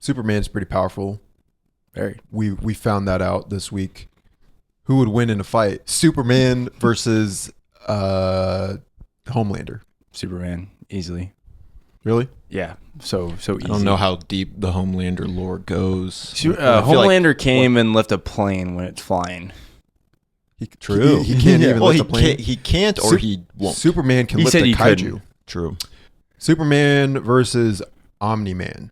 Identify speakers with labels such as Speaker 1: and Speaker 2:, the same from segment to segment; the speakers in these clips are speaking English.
Speaker 1: Superman's pretty powerful.
Speaker 2: Very.
Speaker 1: We found that out this week. Who would win in a fight? Superman versus Homelander.
Speaker 2: Superman, easily.
Speaker 1: Really?
Speaker 2: Yeah, so easy.
Speaker 3: I don't know how deep the Homelander lore goes.
Speaker 2: Homelander came and left a plane when it's flying.
Speaker 3: True.
Speaker 1: He can't even lift a plane.
Speaker 3: He can't or he won't.
Speaker 1: Superman can
Speaker 2: He
Speaker 1: lift
Speaker 2: said
Speaker 1: a
Speaker 2: he
Speaker 1: kaiju.
Speaker 2: couldn't.
Speaker 3: True.
Speaker 1: Superman versus Omni-Man.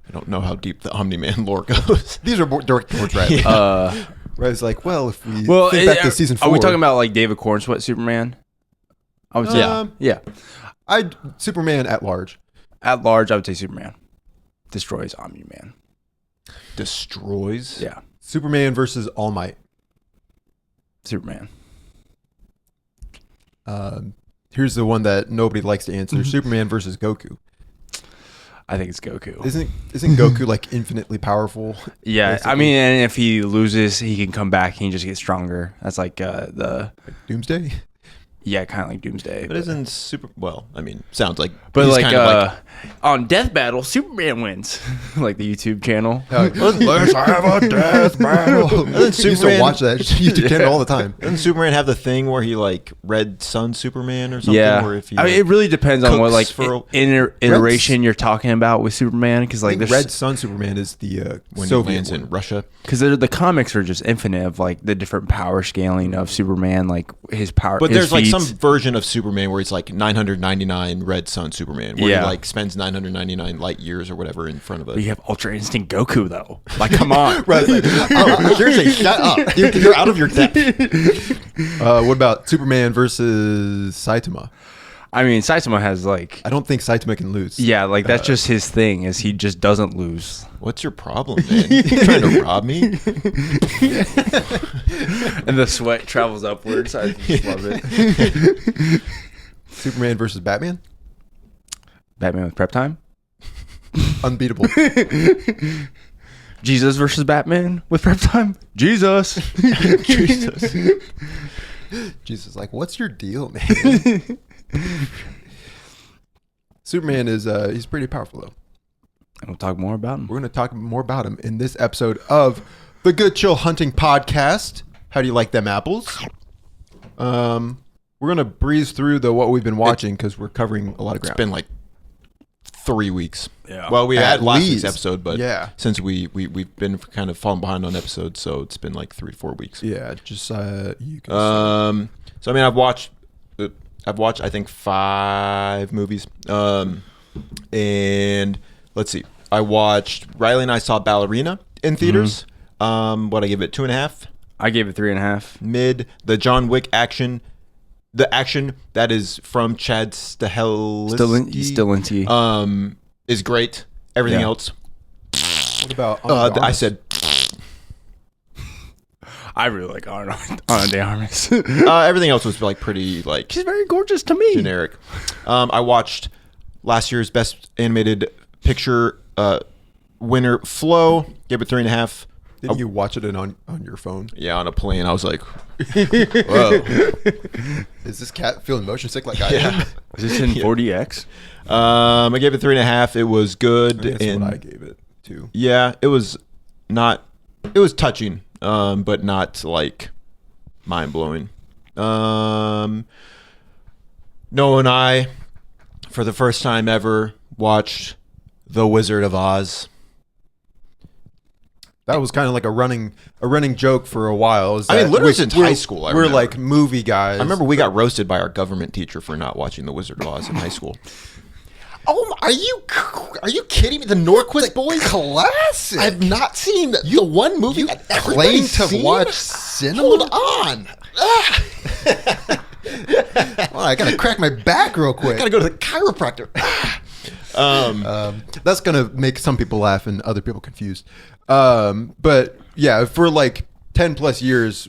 Speaker 3: I don't know how deep the Omni-Man lore goes.
Speaker 1: These are more direct towards Riley. Riley's like, well, if we think back to season 4.
Speaker 2: Are we talking about like David Cornsweet Superman? I would say yeah.
Speaker 1: Superman at large.
Speaker 2: At large, I would say Superman destroys Omni-Man.
Speaker 3: Destroys?
Speaker 2: Yeah.
Speaker 1: Superman versus All Might.
Speaker 2: Superman.
Speaker 1: Here's the one that nobody likes to answer. Superman versus Goku.
Speaker 2: I think it's Goku.
Speaker 1: Isn't Goku like infinitely powerful?
Speaker 2: Yeah,
Speaker 1: basically?
Speaker 2: I mean, and if he loses, he can come back. He can just get stronger. That's like
Speaker 1: like Doomsday.
Speaker 2: Yeah, kind of like Doomsday.
Speaker 3: But isn't super... Well, I mean, sounds like...
Speaker 2: But
Speaker 3: he's
Speaker 2: like,
Speaker 3: kind of
Speaker 2: on Death Battle, Superman wins. Like the YouTube channel.
Speaker 1: Let's have a death battle.
Speaker 3: Doesn't
Speaker 1: I used to watch that YouTube channel all the time.
Speaker 3: Doesn't Superman have the thing where he like Red Sun Superman or something?
Speaker 2: Yeah,
Speaker 3: Where if he,
Speaker 2: I mean, it really depends on what like
Speaker 3: for
Speaker 2: iteration you're talking about with Superman. Because like there's
Speaker 1: Red Sun Superman is the
Speaker 3: when
Speaker 1: Soviet
Speaker 3: he lands
Speaker 1: one.
Speaker 3: in Russia.
Speaker 2: Because the comics are just infinite of like the different power scaling of Superman, like his power.
Speaker 3: But
Speaker 2: his
Speaker 3: there's like
Speaker 2: feats.
Speaker 3: some version of Superman where he's like 999 Red Sun Superman, where he like spends 999 light years or whatever in front of
Speaker 2: But
Speaker 3: it.
Speaker 2: you have Ultra Instinct Goku though. Like, come on.
Speaker 3: Seriously, shut up. You're out of your depth.
Speaker 1: What about Superman versus Saitama?
Speaker 2: I mean, Saitama has like,
Speaker 1: I don't think Saitama can lose.
Speaker 2: yeah, like that's just his thing. Is he just doesn't lose.
Speaker 3: What's your problem, man? You trying to rob me?
Speaker 2: And the sweat travels upwards. I just love it.
Speaker 1: Superman versus Batman?
Speaker 2: Batman with prep time.
Speaker 1: Unbeatable.
Speaker 2: Jesus versus Batman with prep time. Jesus.
Speaker 1: Jesus. Jesus, like, what's your deal, man? Superman is he's pretty powerful though.
Speaker 2: And we'll talk more about him.
Speaker 1: We're going to talk more about him in this episode of the Good Chill Hunting Podcast. How do you like them apples? We're going to breeze through what we've been watching because we're covering a lot of ground.
Speaker 3: It's been like 3 weeks.
Speaker 2: Yeah.
Speaker 3: Well, we had last week's
Speaker 1: least.
Speaker 3: episode, but
Speaker 1: Yeah.
Speaker 3: since we've been kind of falling behind on episodes, so it's been like 3 to 4 weeks.
Speaker 1: Yeah, just you can
Speaker 3: So I mean, I've watched I think 5 movies. And let's see, Riley and I saw Ballerina in theaters. What I give it 2.5.
Speaker 2: I gave it 3.5.
Speaker 3: Mid. The John Wick action. The action that is from Chad Stahelski is great. Everything else.
Speaker 1: What about
Speaker 3: I said
Speaker 2: I really like Ana de Armas.
Speaker 3: everything else was like pretty like
Speaker 2: She's very gorgeous to me.
Speaker 3: generic. I watched last year's Best Animated Picture winner, Flow. Gave it 3.5.
Speaker 1: Didn't you watch it on your phone?
Speaker 3: Yeah, on a plane. I was like, whoa.
Speaker 1: Is this cat feeling motion sick like I am?
Speaker 2: Is this in 4DX?
Speaker 3: I gave it 3.5. It was good.
Speaker 1: I think that's
Speaker 3: and
Speaker 1: what I gave it too.
Speaker 3: yeah, it was touching, but not like mind blowing. Noah and I, for the first time ever, watched The Wizard of Oz.
Speaker 1: That was kind of like a running joke for a while.
Speaker 3: I mean, literally since high school, I
Speaker 1: we're
Speaker 3: remember.
Speaker 1: like movie guys.
Speaker 3: I remember we got roasted by our government teacher for not watching The Wizard of Oz in high school.
Speaker 4: Oh, are you kidding me? The Norquist Boys?
Speaker 1: Classic.
Speaker 4: I've not seen the one movie that
Speaker 1: Claim
Speaker 4: everybody's
Speaker 1: to
Speaker 4: seen?
Speaker 1: watch cinema.
Speaker 4: Hold on.
Speaker 1: Well, I gotta crack my back real quick.
Speaker 4: I gotta go to the chiropractor.
Speaker 1: That's gonna make some people laugh and other people confused. But yeah, for like 10 plus years,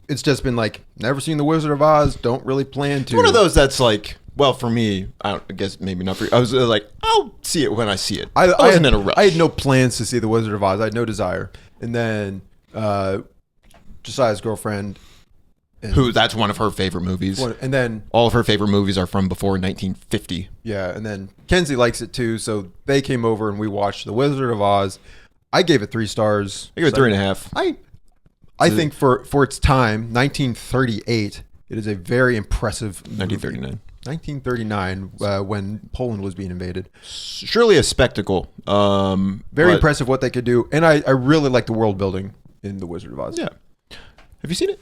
Speaker 1: it's just been like never seen The Wizard of Oz. Don't really plan to.
Speaker 3: One of those that's like, well, for me, I guess maybe not for you. I was like, I'll see it when I see it. I wasn't in a rush.
Speaker 1: I had no plans to see The Wizard of Oz. I had no desire. And then Josiah's girlfriend
Speaker 3: Who? That's one of her favorite movies.
Speaker 1: And then
Speaker 3: all of her favorite movies are from before 1950.
Speaker 1: Yeah, and then Kenzie likes it too, so they came over and we watched The Wizard of Oz. I gave it 3 stars.
Speaker 3: I gave it 3.5.
Speaker 1: I think for its time, 1938, it is a very impressive
Speaker 3: 1939.
Speaker 1: 1939, when Poland was being invaded.
Speaker 3: Surely a spectacle.
Speaker 1: Very impressive what they could do, and I really like the world building in The Wizard of Oz.
Speaker 3: Yeah. Have you seen it?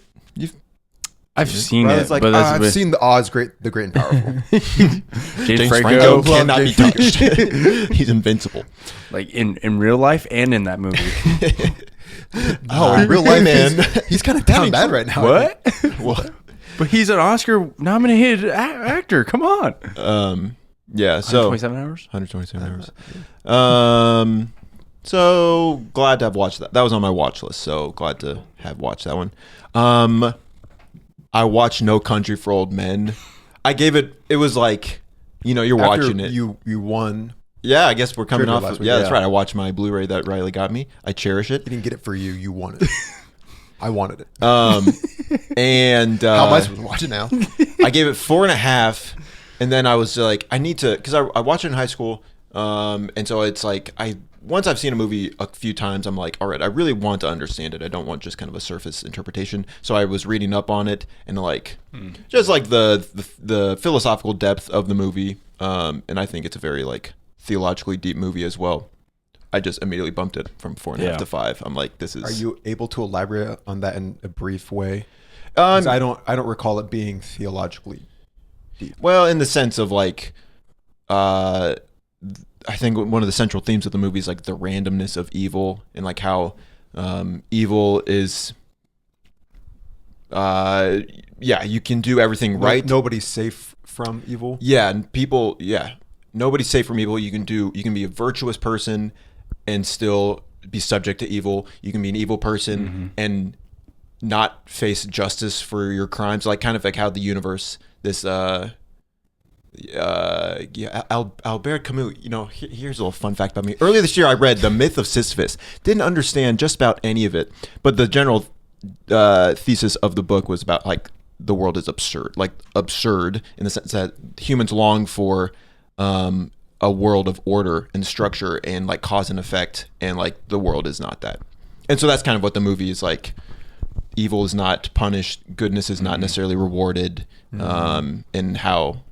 Speaker 2: I've seen
Speaker 1: Well,
Speaker 2: it,
Speaker 1: it's like,
Speaker 2: but that's
Speaker 1: I've seen the Oz, the Great and Powerful.
Speaker 2: James
Speaker 3: Franco
Speaker 2: Franco,
Speaker 3: cannot be touched. He's invincible.
Speaker 2: like in real life and in that movie.
Speaker 1: In real life,
Speaker 3: man.
Speaker 1: he's kind of down bad right now.
Speaker 2: What?
Speaker 3: What?
Speaker 2: But he's an Oscar-nominated actor. Come on.
Speaker 3: Yeah. So
Speaker 2: 27 hours.
Speaker 3: 127 hours. So glad to have watched that. That was on my watch list. So glad to have watched that one. I watched No Country for Old Men. I gave it. It was like, you're
Speaker 1: After
Speaker 3: watching it.
Speaker 1: You won.
Speaker 3: Yeah, I guess we're coming
Speaker 1: Trivia
Speaker 3: off.
Speaker 1: last week.
Speaker 3: Yeah, that's
Speaker 1: Yeah.
Speaker 3: right. I watched my Blu-ray that Riley got me. I cherish it.
Speaker 1: He didn't get it for you. You wanted it. I wanted it.
Speaker 3: And
Speaker 1: How am I supposed to watch it now?
Speaker 3: I gave it 4.5, and then I was like, I need to, because I watched it in high school, and so it's like once I've seen a movie a few times, I'm like, all right, I really want to understand it. I don't want just kind of a surface interpretation. So I was reading up on it and just like the philosophical depth of the movie, and I think it's a very like theologically deep movie as well. I just immediately bumped it from 4.5 to 5. I'm like, this is.
Speaker 1: Are you able to elaborate on that in a brief way? 'Cause I don't recall it being theologically deep.
Speaker 3: Well, in the sense of like, I think one of the central themes of the movie is like the randomness of evil and like how evil is. You can do everything right.
Speaker 1: Nobody's safe from evil.
Speaker 3: Yeah, and people. Yeah, nobody's safe from evil. You can be a virtuous person and still be subject to evil. You can be an evil person and not face justice for your crimes. Like kind of like how the universe, this Albert Camus. Here's a little fun fact about me. Earlier this year, I read The Myth of Sisyphus. Didn't understand just about any of it, but the general thesis of the book was about like the world is absurd in the sense that humans long for a world of order and structure and like cause and effect, and like the world is not that. And so that's kind of what the movie is like. Evil is not punished, goodness is not necessarily rewarded, and how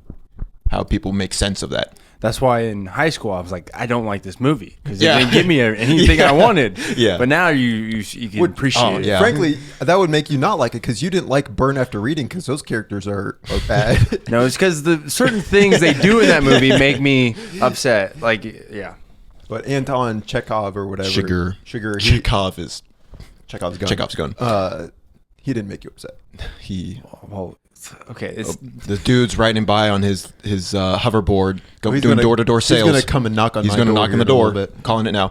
Speaker 3: people make sense of that.
Speaker 2: That's why in high school I was like, I don't like this movie because it didn't give me anything I wanted.
Speaker 3: Yeah.
Speaker 2: But now you can appreciate it.
Speaker 3: yeah.
Speaker 1: Frankly, that would make you not like it because you didn't like Burn After Reading because those characters are bad.
Speaker 2: No, it's because the certain things they do in that movie make me upset. Like, yeah.
Speaker 1: But Anton Chekhov or whatever.
Speaker 3: Sugar.
Speaker 1: Chekhov's gun.
Speaker 3: Chekhov's gun.
Speaker 1: He didn't make you upset.
Speaker 2: Well, okay. It's
Speaker 3: The dude's riding by on his hoverboard,
Speaker 1: He's
Speaker 3: doing
Speaker 1: gonna-
Speaker 3: door-to-door sales.
Speaker 1: He's going to come and knock on
Speaker 3: He's
Speaker 1: my
Speaker 3: going to
Speaker 1: door
Speaker 3: knock on
Speaker 1: here
Speaker 3: the
Speaker 1: in a
Speaker 3: door.
Speaker 1: little bit.
Speaker 3: Calling it now.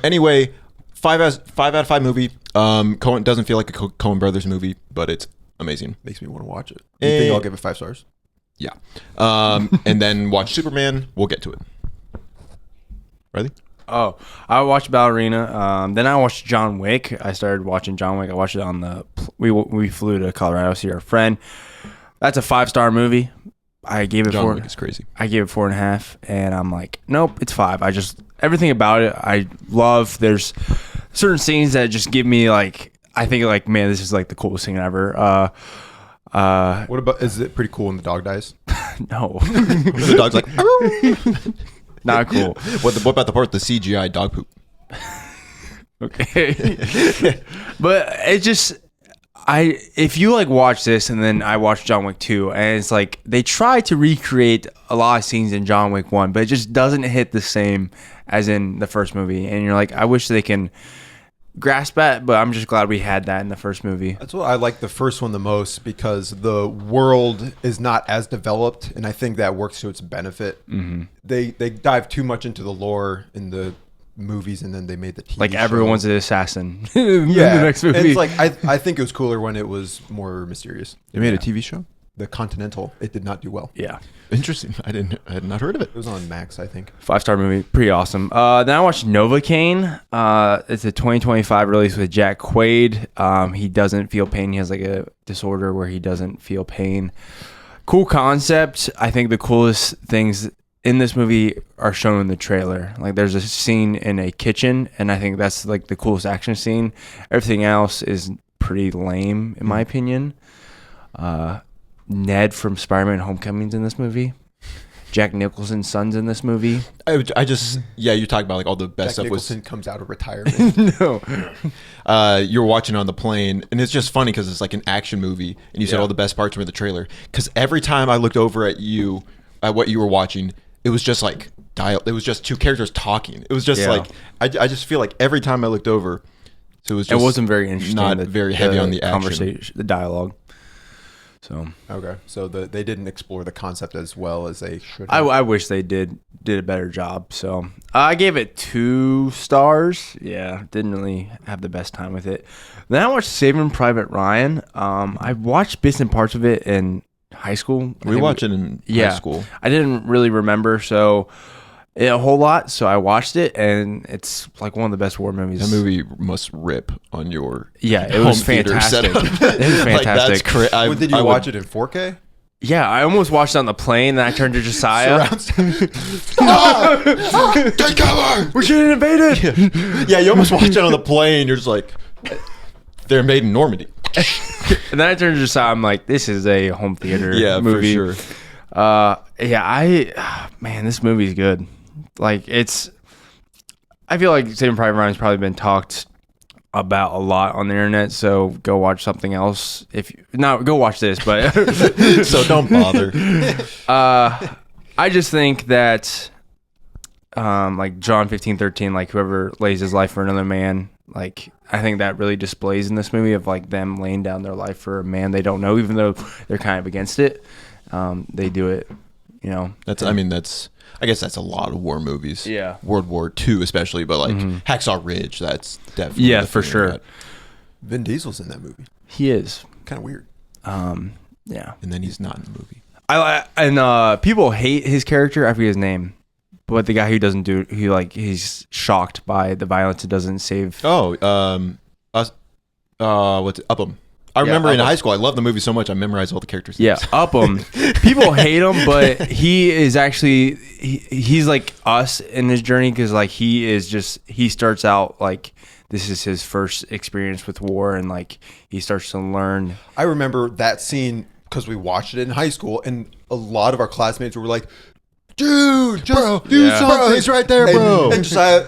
Speaker 3: Anyway, 5 out of 5 movie. Coen doesn't feel like a Coen Brothers movie, but it's amazing.
Speaker 1: Makes me want to watch it. You think I'll give it 5 stars?
Speaker 3: Yeah. And then watch Superman. We'll get to it. Ready?
Speaker 2: Oh, I watched Ballerina. Then I watched John Wick. I started watching John Wick. I watched it on we flew to Colorado to see our friend. That's a 5-star movie. I gave it
Speaker 3: John
Speaker 2: 4.
Speaker 3: Wick is crazy.
Speaker 2: I gave it 4.5, and I'm like, nope, it's 5. I just everything about it I love. There's certain scenes that just give me like I think like man, this is like the coolest thing ever.
Speaker 1: What about, is it pretty cool when the dog dies?
Speaker 2: No,
Speaker 3: The dog's like,
Speaker 2: not cool.
Speaker 3: what about the part, the CGI dog poop?
Speaker 2: Okay. But it just if you like watch this and then I watched John Wick 2 and it's like they try to recreate a lot of scenes in John Wick 1, but it just doesn't hit the same as in the first movie. And you're like, I wish they can grasp that, but I'm just glad we had that in the first movie.
Speaker 1: That's what I like the first one the most because the world is not as developed, and I think that works to its benefit. Mm-hmm. They dive too much into the lore in the movies, and then they made the TV
Speaker 2: Like
Speaker 1: show.
Speaker 2: everyone's an assassin in
Speaker 1: Yeah,
Speaker 2: the next
Speaker 1: and
Speaker 2: movie.
Speaker 1: it's like I think it was cooler when it was more mysterious.
Speaker 3: They made a TV show?
Speaker 1: the Continental, it did not do well.
Speaker 2: Yeah.
Speaker 3: Interesting. I had not heard of it.
Speaker 1: It was on Max, I think.
Speaker 2: 5-star movie. Pretty awesome. Then I watched Novocaine. It's a 2025 release with Jack Quaid. He doesn't feel pain. He has like a disorder where he doesn't feel pain. Cool concept. I think the coolest things in this movie are shown in the trailer. Like there's a scene in a kitchen, and I think that's like the coolest action scene. Everything else is pretty lame in my opinion. Ned from Spider-Man Homecoming's in this movie. Jack Nicholson's son's in this movie.
Speaker 3: I just you talk about like all the best
Speaker 1: Jack
Speaker 3: stuff
Speaker 1: Nicholson comes out of retirement.
Speaker 2: No.
Speaker 3: You're watching on the plane, and it's just funny because it's like an action movie, and you said all the best parts were in the trailer. Because every time I looked over at you, at what you were watching, it was just like it was just two characters talking. It was just like I just feel like every time I looked over, so it
Speaker 2: wasn't very interesting.
Speaker 3: Not very heavy on the action.
Speaker 2: Conversation, the dialogue. So
Speaker 1: okay, so they didn't explore the concept as well as they should.
Speaker 2: I wish they did a better job. So I gave it 2 stars. Yeah, didn't really have the best time with it. Then I watched Saving Private Ryan. I watched bits and parts of it in high school.
Speaker 3: We watched it in high school.
Speaker 2: I didn't really remember a whole lot, so I watched it, and it's like one of the best war movies.
Speaker 3: That movie must rip on your
Speaker 2: it was fantastic. It was fantastic.
Speaker 1: Like did you watch it in 4K?
Speaker 2: Yeah, I almost watched it on the plane, then I turned to Josiah.
Speaker 3: Take cover!
Speaker 2: We're getting invaded!
Speaker 3: Yeah, you almost watch it on the plane. You're just like, they're made in Normandy.
Speaker 2: And then I turned to Josiah. I'm like, this is a home theater movie.
Speaker 3: For sure.
Speaker 2: Man, this movie's good. Like, I feel like Saving Private Ryan's probably been talked about a lot on the internet, so go watch something else. Go watch this, but
Speaker 3: so don't bother.
Speaker 2: I just think that like John 15:13, like whoever lays his life for another man, like I think that really displays in this movie of like them laying down their life for a man they don't know, even though they're kind of against it. They do it, you know.
Speaker 3: I guess that's a lot of war movies.
Speaker 2: Yeah.
Speaker 3: World War II especially, but like Hacksaw Ridge, that's definitely
Speaker 2: for sure.
Speaker 1: Vin Diesel's in that movie.
Speaker 2: He is
Speaker 1: Kind of weird.
Speaker 2: yeah.
Speaker 3: And then he's not in the movie.
Speaker 2: People hate his character. I forget his name, but the guy who doesn't do, he's shocked by the violence. It doesn't save.
Speaker 3: What's it? Upham. I remember in high school, I loved the movie so much, I memorized all the characters' names.
Speaker 2: Yeah, Upham. People hate him, but he is actually he's like us in his journey because like he starts out like this is his first experience with war, and like he starts to learn.
Speaker 1: I remember that scene because we watched it in high school, and a lot of our classmates were like, "Dude, just do something."
Speaker 3: Bro, he's right there, bro.
Speaker 1: And Josiah,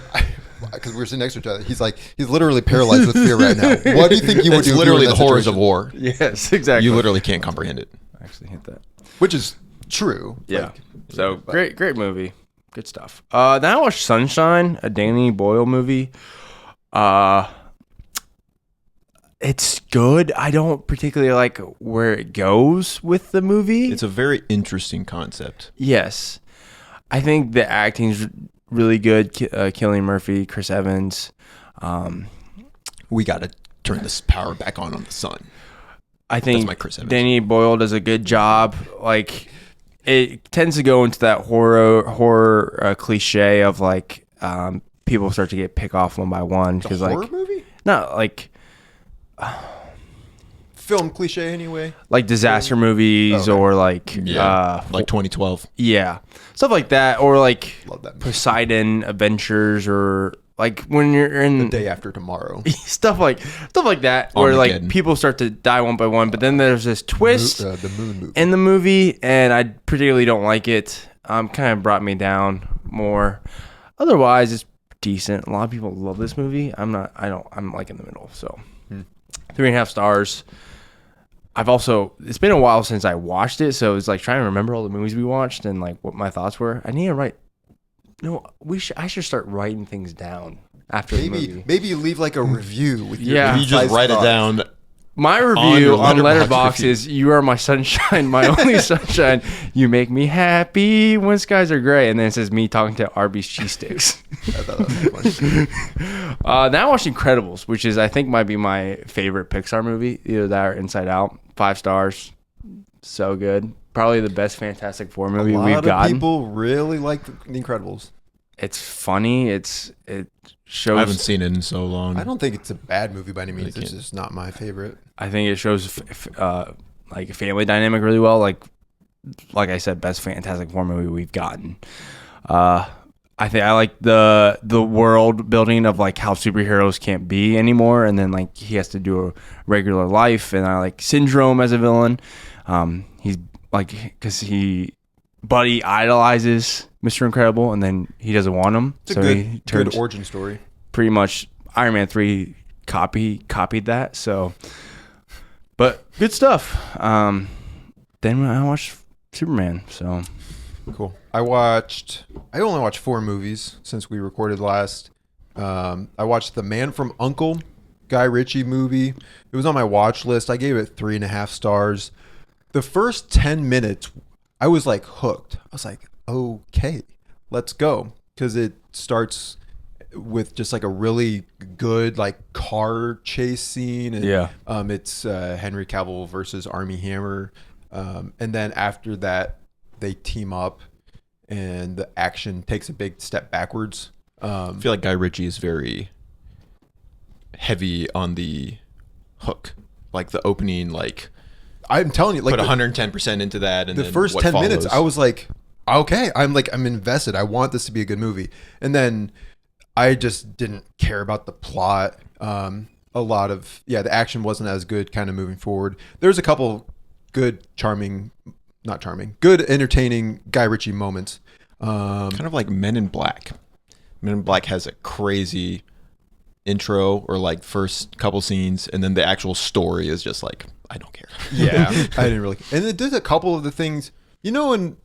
Speaker 1: because we were sitting next to each other, he's literally paralyzed with fear right now. What do you think you would do?
Speaker 3: Literally the horrors of war.
Speaker 2: Yes, exactly.
Speaker 3: You literally can't comprehend it.
Speaker 2: I actually hit that.
Speaker 1: Which is true.
Speaker 2: Yeah. So great movie. Good stuff. Then I watched Sunshine, a Danny Boyle movie. It's good. I don't particularly like where it goes with the movie.
Speaker 3: It's a very interesting concept.
Speaker 2: Yes. I think the acting's really good. Cillian Murphy, Chris Evans.
Speaker 3: We got to turn this power back on the sun.
Speaker 2: I think
Speaker 3: That's my Chris Evans.
Speaker 2: Danny Boyle does a good job. Like, it tends to go into that horror cliche of like people start to get picked off one by one because
Speaker 1: horror
Speaker 2: like
Speaker 1: movie,
Speaker 2: not like
Speaker 1: film cliche anyway,
Speaker 2: like disaster movies or like
Speaker 3: like 2012.
Speaker 2: Yeah, stuff like that, or like
Speaker 1: Love that movie.
Speaker 2: Poseidon Adventures, or like when you're in
Speaker 1: The Day After Tomorrow.
Speaker 2: stuff like that, where like
Speaker 3: Armageddon.
Speaker 2: people start to die one by one, but then there's this twist
Speaker 1: The Moon movie.
Speaker 2: in the movie, and I particularly don't like it. Kind of brought me down more. Otherwise, it's decent. A lot of people love this movie. I'm like in the middle. So 3.5 stars. It's been a while since I watched it, so it's like trying to remember all the movies we watched and like what my thoughts were. I need to write. No, I should start writing things down after the movie.
Speaker 1: Maybe you leave like a review with your
Speaker 2: Yeah.
Speaker 3: You just
Speaker 1: concise
Speaker 3: write it
Speaker 1: thoughts.
Speaker 3: down.
Speaker 2: My
Speaker 3: On
Speaker 2: review
Speaker 3: your
Speaker 2: on
Speaker 3: Letterboxd
Speaker 2: Letterboxd
Speaker 3: review.
Speaker 2: is "You are my sunshine, my only sunshine. You make me happy when skies are gray." And then it says me talking to Arby's cheese sticks.
Speaker 1: I thought that was funny.
Speaker 2: Now I watched Incredibles, which is I think might be my favorite Pixar movie, either that or Inside Out. 5 stars. So good. Probably the best Fantastic Four movie
Speaker 1: A lot
Speaker 2: we've
Speaker 1: of
Speaker 2: gotten.
Speaker 1: people really like The Incredibles.
Speaker 2: It's funny. It shows.
Speaker 3: I haven't seen it in so long.
Speaker 1: I don't think it's a bad movie by any means.
Speaker 3: Really
Speaker 1: It's just not my favorite.
Speaker 2: I think it shows like a family dynamic really well. Like I said, best Fantastic Four movie we've gotten. I think I like the world building of like how superheroes can't be anymore, and then like he has to do a regular life. And I like Syndrome as a villain. He's like because Buddy idolizes Mr. Incredible, and then he doesn't want him.
Speaker 1: It's
Speaker 2: so
Speaker 1: a
Speaker 2: he
Speaker 1: good origin story.
Speaker 2: pretty much Iron Man 3 copied that. So, but good stuff. Then I watched Superman. So
Speaker 1: Cool. I only watched 4 movies since we recorded last. I watched The Man from U.N.C.L.E., Guy Ritchie movie. It was on my watch list. I gave it 3.5 stars. The first 10 minutes, I was like hooked. I was like, okay, let's go. Because it starts with just like a really good like car chase scene. And,
Speaker 2: Yeah.
Speaker 1: It's Henry Cavill versus Armie Hammer. And then after that, they team up and the action takes a big step backwards.
Speaker 3: I feel like Guy Ritchie is very heavy on the hook. Like the opening, like
Speaker 1: I'm telling you, like
Speaker 3: put 110% into that, and
Speaker 1: the
Speaker 3: then
Speaker 1: first
Speaker 3: what
Speaker 1: 10 minutes,
Speaker 3: follows.
Speaker 1: I was like, okay, I'm invested. I want this to be a good movie. And then I just didn't care about the plot. A lot of, the action wasn't as good kind of moving forward. There's a couple good, good entertaining Guy Ritchie moments.
Speaker 3: kind of like Men in Black. Men in Black has a crazy intro or like first couple scenes, and then the actual story is just like, I don't care.
Speaker 1: Yeah, I didn't really. And it did a couple of the things, and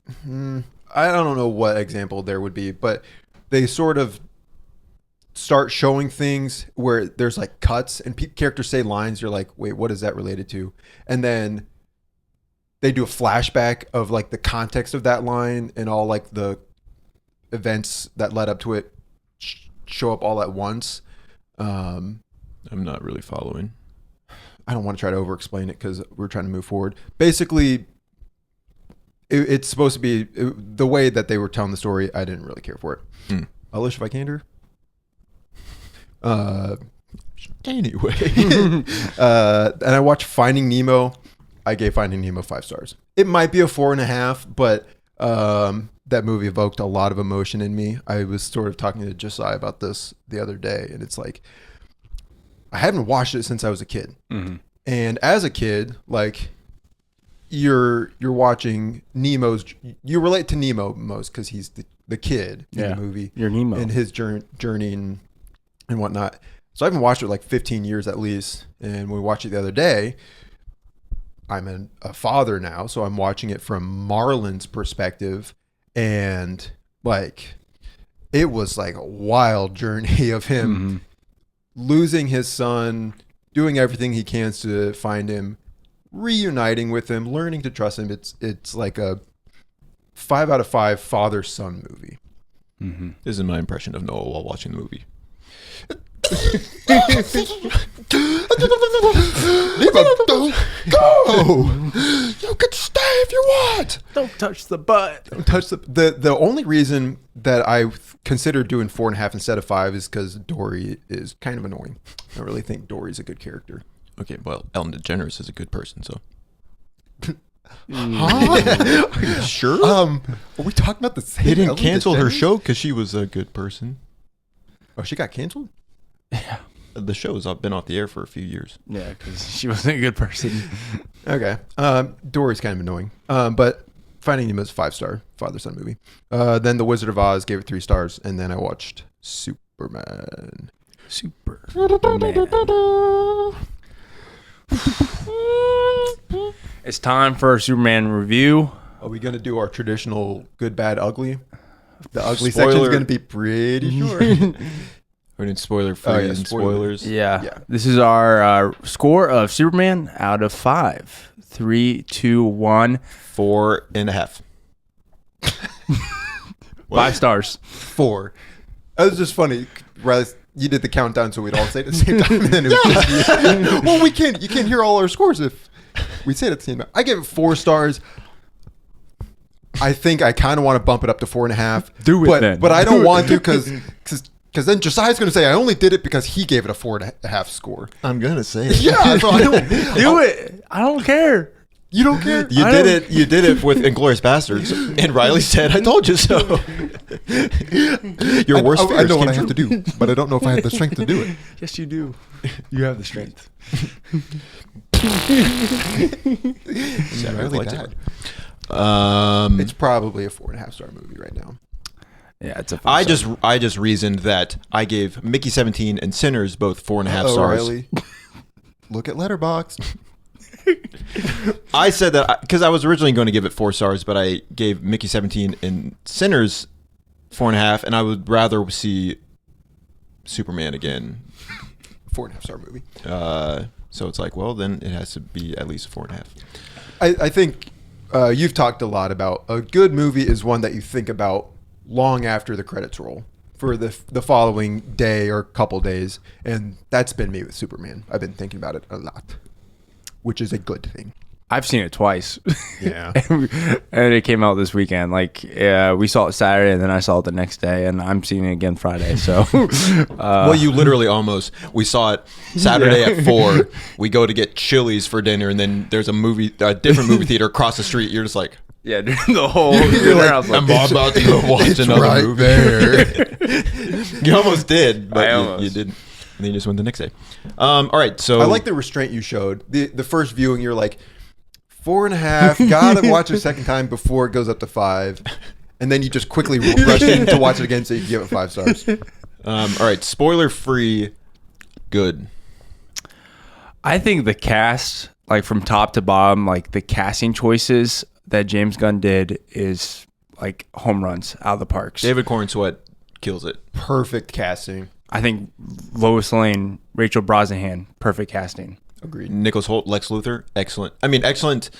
Speaker 1: I don't know what example there would be, but they sort of start showing things where there's like cuts and characters say lines. You're like, wait, what is that related to? And then they do a flashback of like the context of that line and all like the events that led up to it show up all at once.
Speaker 3: I'm not really following.
Speaker 1: I don't want to try to over explain it because we're trying to move forward. Basically, it's supposed to be the way that they were telling the story. I didn't really care for it. Alicia Vikander. Anyway, and I watched Finding Nemo. I gave Finding Nemo 5 stars. It might be a 4.5, but that movie evoked a lot of emotion in me. I was sort of talking to Josiah about this the other day, and it's like I haven't watched it since I was a kid.
Speaker 2: Mm-hmm.
Speaker 1: And as a kid, like you're watching Nemo's, you relate to Nemo most because he's the kid in the movie.
Speaker 2: You're Nemo.
Speaker 1: And his journey and whatnot. So I haven't watched it like 15 years at least. And when we watched it the other day, I'm a father now, so I'm watching it from Marlon's perspective. And like, it was like a wild journey of him losing his son, doing everything he can to find him, reuniting with him, learning to trust him. It's like a 5 out of 5 father-son movie.
Speaker 2: Mm-hmm.
Speaker 3: This is my impression of Noah while watching the movie.
Speaker 1: Don't go. You can stay if you want.
Speaker 2: Don't touch the butt.
Speaker 1: Don't touch the only reason that I considered doing 4.5 instead of 5 is because Dory is kind of annoying. I don't really think Dory's a good character.
Speaker 3: Okay, well, Ellen DeGeneres is a good person, so.
Speaker 1: Huh? Are you sure? Are we talking about the same?
Speaker 3: They didn't
Speaker 1: Ellen
Speaker 3: cancel her
Speaker 1: DeGeneres?
Speaker 3: show because she was a good person.
Speaker 1: Oh, she got canceled?
Speaker 3: The show's been off the air for a few years.
Speaker 2: Yeah, because she wasn't a good person.
Speaker 1: Okay. Dory's kind of annoying. But Finding Nemo's 5-star father-son movie. Then The Wizard of Oz gave it 3 stars, and then I watched Superman.
Speaker 2: It's time for a Superman review.
Speaker 1: Are we gonna do our traditional good, bad, ugly? The ugly
Speaker 3: Spoiler.
Speaker 1: section is gonna be pretty short.
Speaker 3: We're doing spoiler-free
Speaker 1: Oh, yeah,
Speaker 3: and
Speaker 1: spoiler.
Speaker 3: spoilers.
Speaker 2: Yeah. This is our score of Superman out of 5. 3, 2, 1.
Speaker 3: 4.5.
Speaker 2: 5 stars.
Speaker 1: 4. That was just funny. Rather, you did the countdown so we'd all say it at the same time, and then it was just you. Well, you can't hear all our scores if We say it at the same time. I give it 4 stars. I think I kind of want to bump it up to 4.5.
Speaker 2: Do it then.
Speaker 1: But I don't want to because then Josiah's going to say I only did it because he gave it a 4.5 score.
Speaker 3: I'm gonna say it.
Speaker 1: Yeah, so I don't
Speaker 2: Do it. I don't care.
Speaker 1: You don't care?
Speaker 3: You did it. You did it with Inglourious Bastards, and Riley said, "I told you so." Your worst fears
Speaker 1: I know what
Speaker 3: came
Speaker 1: I have
Speaker 3: true.
Speaker 1: to do, but I don't know if I have the strength to do it.
Speaker 2: Yes, you do. You have the strength.
Speaker 3: Sad
Speaker 1: Really
Speaker 3: reflective.
Speaker 1: bad. It's probably a 4.5 star movie right now.
Speaker 2: Yeah, it's a.
Speaker 3: I just reasoned that I gave Mickey 17 and Sinners both 4.5 stars.
Speaker 1: Riley. Look at Letterboxd.
Speaker 3: I said that because I was originally going to give it 4 stars, but I gave Mickey 17 and Sinners 4.5, and I would rather see Superman again.
Speaker 1: 4.5 star movie.
Speaker 3: So it's like, well, then it has to be at least a 4.5.
Speaker 1: I think you've talked a lot about a good movie is one that you think about long after the credits roll for the following day or couple days, and that's been me with Superman. I've been thinking about it a lot, which is a good thing.
Speaker 2: I've seen it twice.
Speaker 1: Yeah.
Speaker 2: And it came out this weekend. Like, we saw it Saturday, and then I saw it the next day, and I'm seeing it again Friday. So,
Speaker 3: Well, you literally almost. We saw it Saturday at 4. We go to get Chili's for dinner, and then there's a different movie theater across the street. You're just like,
Speaker 2: yeah, during the whole dinner, I was like,
Speaker 3: I'm about to go watch
Speaker 1: It's
Speaker 3: another
Speaker 1: right
Speaker 3: movie.
Speaker 1: there.
Speaker 3: You almost did, but
Speaker 2: I almost.
Speaker 3: you didn't. And then you just went the next day. All right, so
Speaker 1: I like the restraint you showed. The first viewing, you're like 4.5. Gotta watch it a second time before it goes up to 5, and then you just quickly rush in to watch it again so you can give it 5 stars.
Speaker 3: all right, spoiler free. Good.
Speaker 2: I think the cast, like from top to bottom, like the casting choices that James Gunn did is like home runs out of the parks.
Speaker 3: David Cornsweet kills it.
Speaker 1: Perfect casting.
Speaker 2: I think Lois Lane, Rachel Brosnahan, perfect casting.
Speaker 1: Agreed.
Speaker 3: Nicholas Hoult, Lex Luthor, excellent. I mean, excellent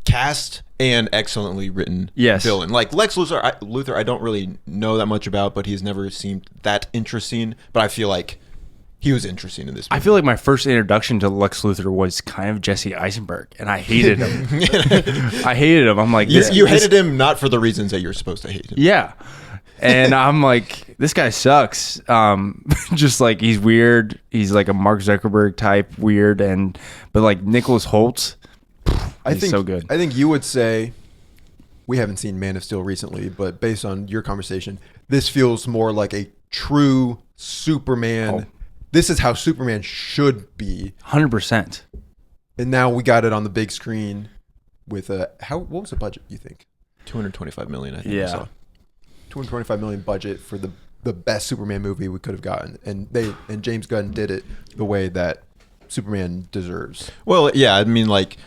Speaker 3: cast and excellently written
Speaker 2: Yes.
Speaker 3: villain. Like Lex Luthor, I don't really know that much about, but he's never seemed that interesting. But I feel like he was interesting in this movie.
Speaker 2: I feel like my first introduction to Lex Luthor was kind of Jesse Eisenberg, and I hated him. I hated him. I'm like,
Speaker 3: You hated him not for the reasons that you're supposed to hate him.
Speaker 2: Yeah. And I'm like, this guy sucks. Just like he's weird. He's like a Mark Zuckerberg type weird, but like Nicholas Hoult, he's so good.
Speaker 1: I think you would say, we haven't seen Man of Steel recently, but based on your conversation, this feels more like a true Superman.
Speaker 2: Oh.
Speaker 1: This is how Superman should be.
Speaker 2: 100%.
Speaker 1: And now we got it on the big screen with what was the budget, you think?
Speaker 3: $225 million, I think.
Speaker 2: Yeah.
Speaker 3: I saw.
Speaker 1: $225 million budget for the best Superman movie we could have gotten, and James Gunn did it the way that Superman deserves.
Speaker 3: Well, yeah, I mean, like,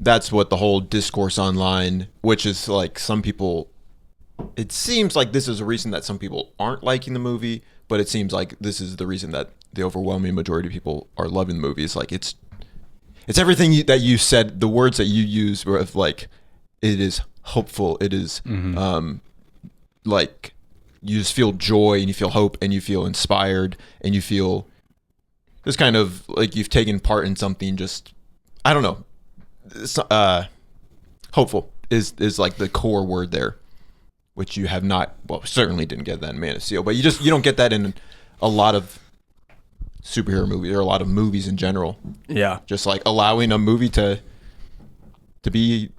Speaker 3: that's what the whole discourse online, which is like some people, it seems like this is a reason that some people aren't liking the movie, but it seems like this is the reason that the overwhelming majority of people are loving the movie. It's like, it's everything that you said, the words that you use were of like, it is hopeful, it is, like, you just feel joy and you feel hope and you feel inspired and you feel just kind of like you've taken part in something. Just, I don't know. Hopeful is like the core word there, which you have not, well, certainly didn't get that in Man of Steel, but you don't get that in a lot of superhero movies or a lot of movies in general.
Speaker 2: Yeah.
Speaker 3: Just like allowing a movie to be,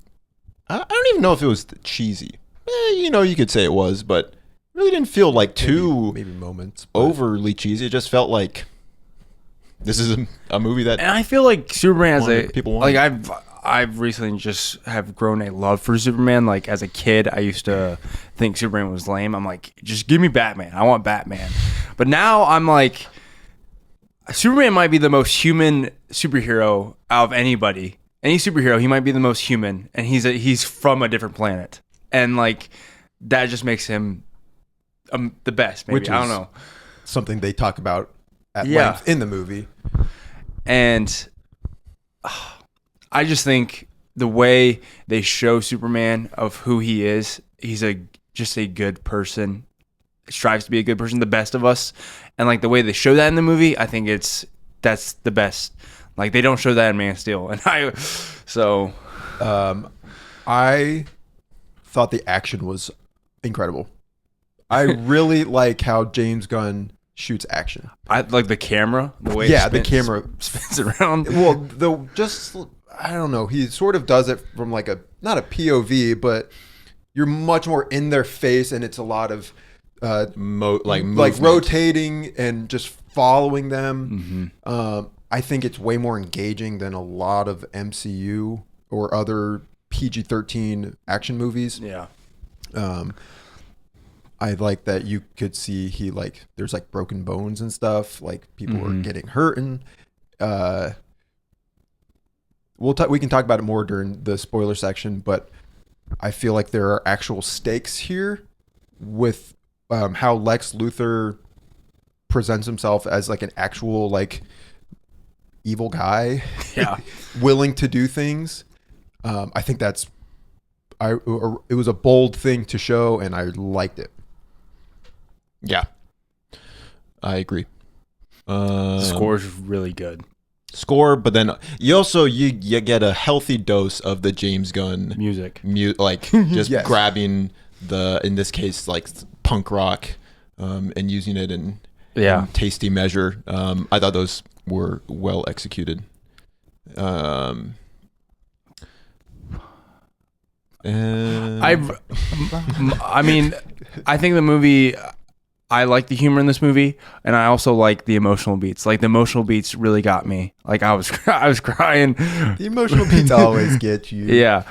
Speaker 3: I don't even know if it was cheesy. You could say it was, but it really didn't feel like too
Speaker 1: maybe moments but
Speaker 3: overly cheesy. It just felt like this is a movie that
Speaker 2: And I feel like Superman
Speaker 3: people
Speaker 2: like
Speaker 3: want.
Speaker 2: I've recently just have grown a love for Superman. Like as a kid, I used to think Superman was lame. I'm like, just give me Batman. I want Batman. But now I'm like, Superman might be the most human superhero out of anybody. Any superhero, he might be the most human, and he's from a different planet, and like that just makes him the best. Maybe
Speaker 1: Which
Speaker 2: I don't
Speaker 1: is
Speaker 2: know.
Speaker 1: something they talk about at
Speaker 2: Yeah.
Speaker 1: length in the movie.
Speaker 2: And I just think the way they show Superman of who he is, he's just a good person, strives to be a good person, the best of us. And like the way they show that in the movie, I think that's the best. Like they don't show that in Man of Steel, and I
Speaker 1: thought the action was incredible. I really like how James Gunn shoots action.
Speaker 2: I like the camera, the way
Speaker 1: the camera
Speaker 2: spins around.
Speaker 1: Well, I don't know. He sort of does it from like not a POV, but you're much more in their face, and it's a lot of like rotating and just following them. I think it's way more engaging than a lot of MCU or other PG-13 action movies.
Speaker 2: Yeah.
Speaker 1: I like that you could see there's like broken bones and stuff, like people are getting hurt, and we can talk about it more during the spoiler section, but I feel like there are actual stakes here with how Lex Luthor presents himself as like an actual like evil guy, willing to do things. I think it was a bold thing to show, and I liked it.
Speaker 3: Yeah, I agree.
Speaker 2: The score's really good.
Speaker 3: But then you also you get a healthy dose of the James Gunn
Speaker 2: music,
Speaker 3: like just grabbing in this case like punk rock, and using it in tasty measure. I thought those were well executed. I
Speaker 2: mean, I think the movie. I like the humor in this movie, and I also like the emotional beats. Like the emotional beats really got me. Like I was crying.
Speaker 1: The emotional beats always get you.
Speaker 2: Yeah.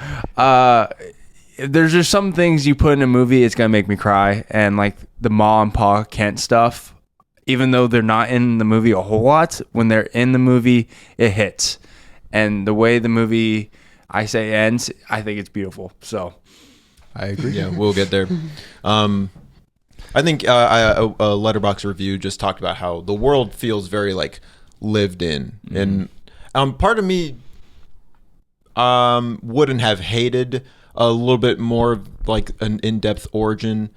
Speaker 2: There's just some things you put in a movie, it's gonna make me cry, and like the Ma and Pa Kent stuff. Even though they're not in the movie a whole lot, when they're in the movie, it hits. And the way the movie, I say, ends, I think it's beautiful. So,
Speaker 3: I agree. Yeah, we'll get there. I think a Letterboxd review just talked about how the world feels very like lived in, and part of me wouldn't have hated a little bit more like an in-depth origin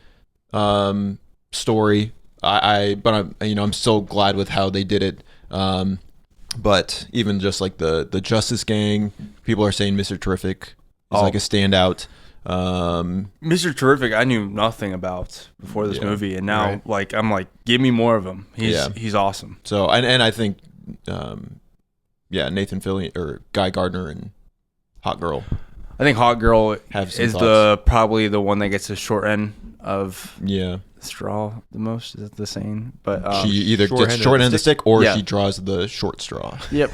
Speaker 3: story. But I'm so glad with how they did it. But even just like the Justice Gang, people are saying Mr. Terrific is like a standout.
Speaker 2: Mr. Terrific, I knew nothing about before this movie, and now like I'm like, give me more of him. He's awesome.
Speaker 3: So and I think Nathan Fillion or Guy Gardner and Hot Girl.
Speaker 2: I think Hot Girl is probably the one that gets the short end of straw the most. Is that the saying? But
Speaker 3: she either gets short end of the stick or she draws the short straw.
Speaker 2: Yep.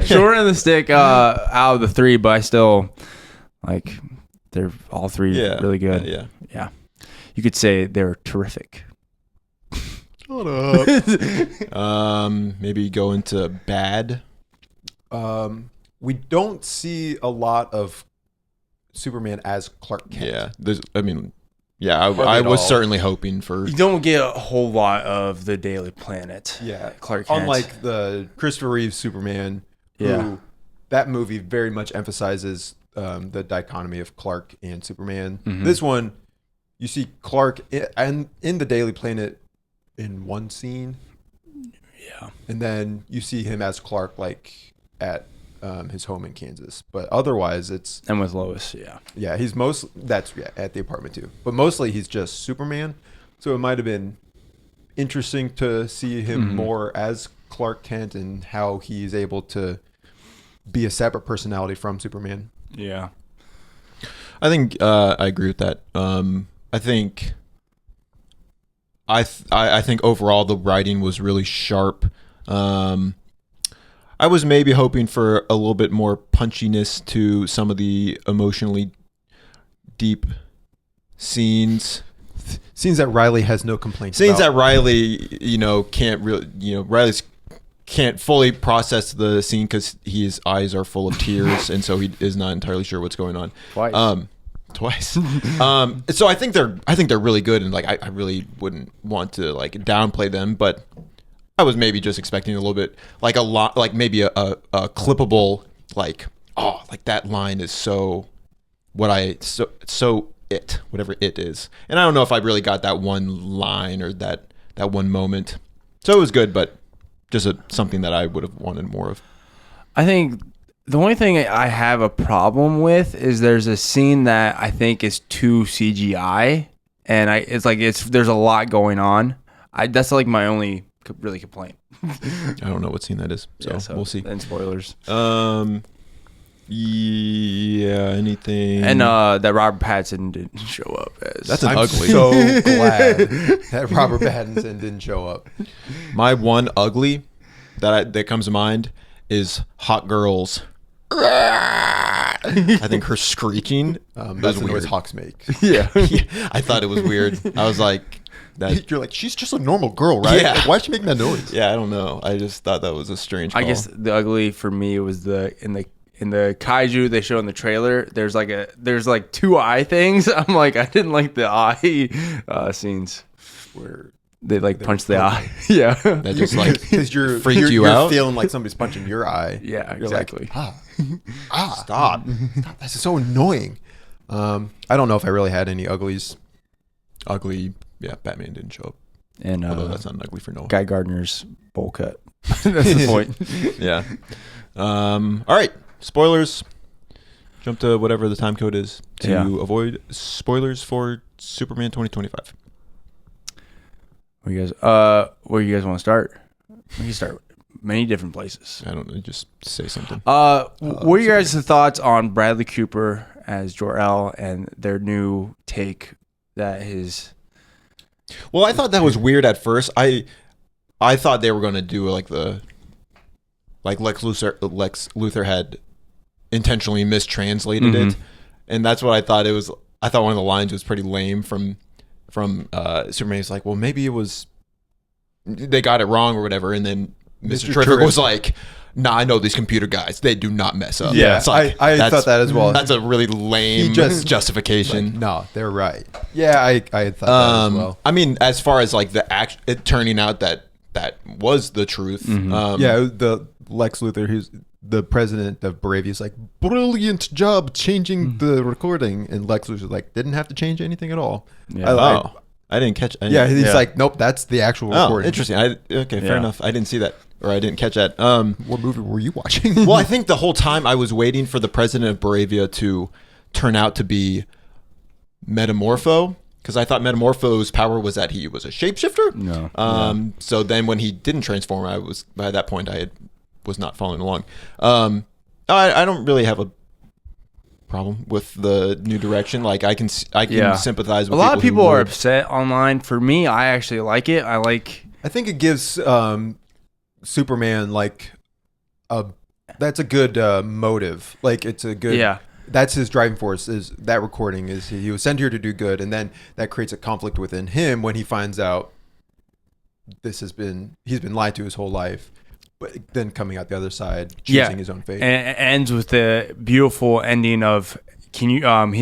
Speaker 2: Short end of the stick out of the three, but I still like they're all three really good. Yeah. You could say they're terrific.
Speaker 1: Shut up.
Speaker 3: Maybe go into bad.
Speaker 1: We don't see a lot of Superman as Clark Kent.
Speaker 3: Yeah, I was certainly hoping for.
Speaker 2: You don't get a whole lot of the Daily Planet.
Speaker 1: Yeah,
Speaker 2: Clark Kent.
Speaker 1: Unlike the Christopher Reeves Superman, who that movie very much emphasizes the dichotomy of Clark and Superman. This one, you see Clark in the Daily Planet in one scene.
Speaker 2: Yeah, and
Speaker 1: then you see him as Clark like at his home in Kansas, but otherwise
Speaker 2: and with Lois,
Speaker 1: he's at the apartment too, but mostly he's just Superman. So it might have been interesting to see him more as Clark Kent and how he's able to be a separate personality from Superman.
Speaker 2: Yeah,
Speaker 3: I think I agree with that. I think overall the writing was really sharp. I was maybe hoping for a little bit more punchiness to some of the emotionally deep scenes.
Speaker 1: Scenes that Riley has no complaints
Speaker 3: about. Scenes that
Speaker 1: Riley,
Speaker 3: can't really, Riley can't fully process the scene because his eyes are full of tears, and so he is not entirely sure what's going on. Twice. So I think they're really good, and like I really wouldn't want to like downplay them, but I was maybe just expecting a little bit, like a lot, like maybe a clippable, like, oh, like that line is whatever it is. And I don't know if I really got that one line or that one moment. So it was good, but just something that I would have wanted more of.
Speaker 2: I think the only thing I have a problem with is there's a scene that I think is too CGI, and there's a lot going on. That's like my only really complaint.
Speaker 3: I don't know what scene that is, so we'll see.
Speaker 2: And spoilers.
Speaker 3: Yeah, anything.
Speaker 2: And that Robert Pattinson didn't show up as.
Speaker 3: That's an ugly.
Speaker 1: So glad that Robert Pattinson didn't show up.
Speaker 3: My one ugly that comes to mind is hot girls. I think her screeching.
Speaker 1: That's the noise hawks make.
Speaker 3: Yeah. I thought it was weird. I was like,
Speaker 1: you're like, she's just a normal girl, right?
Speaker 3: Yeah.
Speaker 1: Like, why is she making that noise?
Speaker 3: Yeah, I don't know. I just thought that was a strange call.
Speaker 2: I guess the ugly for me was in the kaiju they show in the trailer. There's like two eye things. I'm like, I didn't like the eye scenes where they like punch the eye. Yeah,
Speaker 3: that just like
Speaker 1: because you're
Speaker 3: out.
Speaker 1: feeling like somebody's punching your eye.
Speaker 2: Yeah,
Speaker 1: You're
Speaker 2: exactly.
Speaker 1: Like,
Speaker 3: Stop.
Speaker 1: That's so annoying. I don't know if I really had any uglies.
Speaker 3: Ugly. Yeah, Batman didn't show up.
Speaker 2: And
Speaker 3: although that's not ugly for Noah.
Speaker 2: Guy Gardner's bowl cut. That's the point.
Speaker 3: Yeah. All right. Spoilers. Jump to whatever the time code is to avoid spoilers for Superman 2025.
Speaker 2: Where you guys want to start? We can start many different places.
Speaker 3: I don't know. Just say something.
Speaker 2: What are your guys' thoughts on Bradley Cooper as Jor-El and their new take that his...
Speaker 3: Well, I thought that was weird at first. I thought they were going to do like Lex Luthor had intentionally mistranslated it, and that's what I thought it was. I thought one of the lines was pretty lame from Superman. He's like, well, maybe it was they got it wrong or whatever, and then Mr. Terrific was like, nah, I know these computer guys. They do not mess up.
Speaker 1: Yeah,
Speaker 3: it's like,
Speaker 1: I thought that as well.
Speaker 3: That's a really lame justification.
Speaker 1: Like, no, they're right. Yeah, I thought that as well.
Speaker 3: I mean, as far as like it turning out that was the truth.
Speaker 1: The Lex Luthor, who's the president of Bravia, is like, brilliant job changing the recording, and Lex Luthor's like, didn't have to change anything at all.
Speaker 3: Yeah. I didn't catch.
Speaker 1: He's like, nope, that's the actual recording.
Speaker 3: Interesting. Fair enough. I didn't see that, or I didn't catch that.
Speaker 1: What movie were you watching?
Speaker 3: Well, I think the whole time I was waiting for the president of Bravia to turn out to be Metamorpho, because I thought Metamorpho's power was that he was a shapeshifter.
Speaker 2: No.
Speaker 3: So then when he didn't transform, by that point I was not following along. I don't really have a problem with the new direction. Like I can sympathize with
Speaker 2: a lot of people are upset online. For me, I actually like it. I think
Speaker 1: it gives Superman like that's a good motive. Like it's a good that's his driving force. Is that recording is he was sent here to do good, and then that creates a conflict within him when he finds out he's been lied to his whole life, but then coming out the other side, choosing his own fate.
Speaker 2: And it ends with the beautiful ending of can you want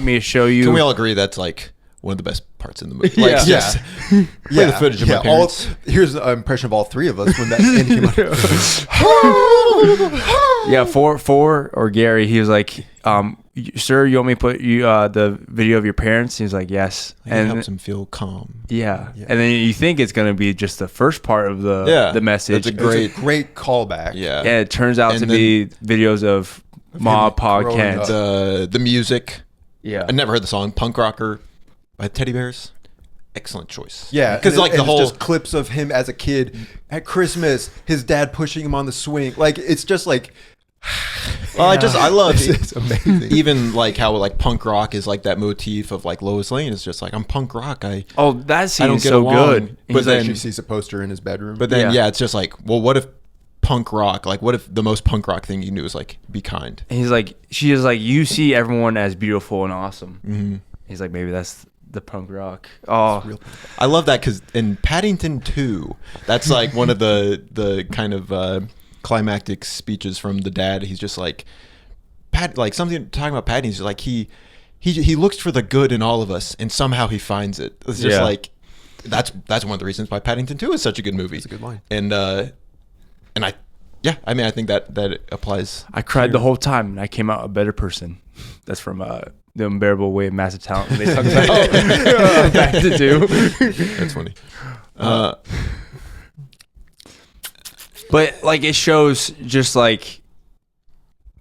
Speaker 2: me to show you?
Speaker 3: Can we all agree that's like one of the best parts in the movie? Like, play the footage of my parents.
Speaker 1: Here's an impression of all three of us when that scene came out.
Speaker 2: for or Gary, he was like, sir, you want me to put the video of your parents? He was like, yes.
Speaker 3: And it helps him feel calm.
Speaker 2: Yeah. And then you think it's going to be just the first part of the message.
Speaker 1: That's a great callback.
Speaker 3: Yeah.
Speaker 2: And it turns out to be videos of Ma, Pa, Kent.
Speaker 3: The music.
Speaker 2: Yeah.
Speaker 3: I never heard the song Punk Rocker by Teddy Bears. Excellent choice.
Speaker 1: Yeah,
Speaker 3: because like the whole
Speaker 1: just clips of him as a kid at Christmas, his dad pushing him on the swing. Like it's just like.
Speaker 3: Well, I love
Speaker 1: it's amazing.
Speaker 3: Even like how like punk rock is like that motif of like Lois Lane is just like I'm punk rock.
Speaker 2: That scene is
Speaker 3: so
Speaker 2: good.
Speaker 1: But then she sees a poster in his bedroom.
Speaker 3: But then it's just like, well, what if punk rock? Like, what if the most punk rock thing you knew is like be kind?
Speaker 2: And he's like, she is like, you see everyone as beautiful and awesome.
Speaker 3: Mm-hmm.
Speaker 2: He's like, maybe that's the punk rock. Oh,
Speaker 3: I love that because in Paddington 2, that's like one of the kind of climactic speeches from the dad. He's just like something talking about Paddington. He's like he looks for the good in all of us and somehow he finds it. It's just like that's one of the reasons why Paddington 2 is such a good movie.
Speaker 1: It's a good line.
Speaker 3: And I think that applies.
Speaker 2: I cried the whole time and I came out a better person. That's from The Unbearable Weight of Massive Talent. When they talk about back to 2.
Speaker 3: That's funny.
Speaker 2: But like it shows just like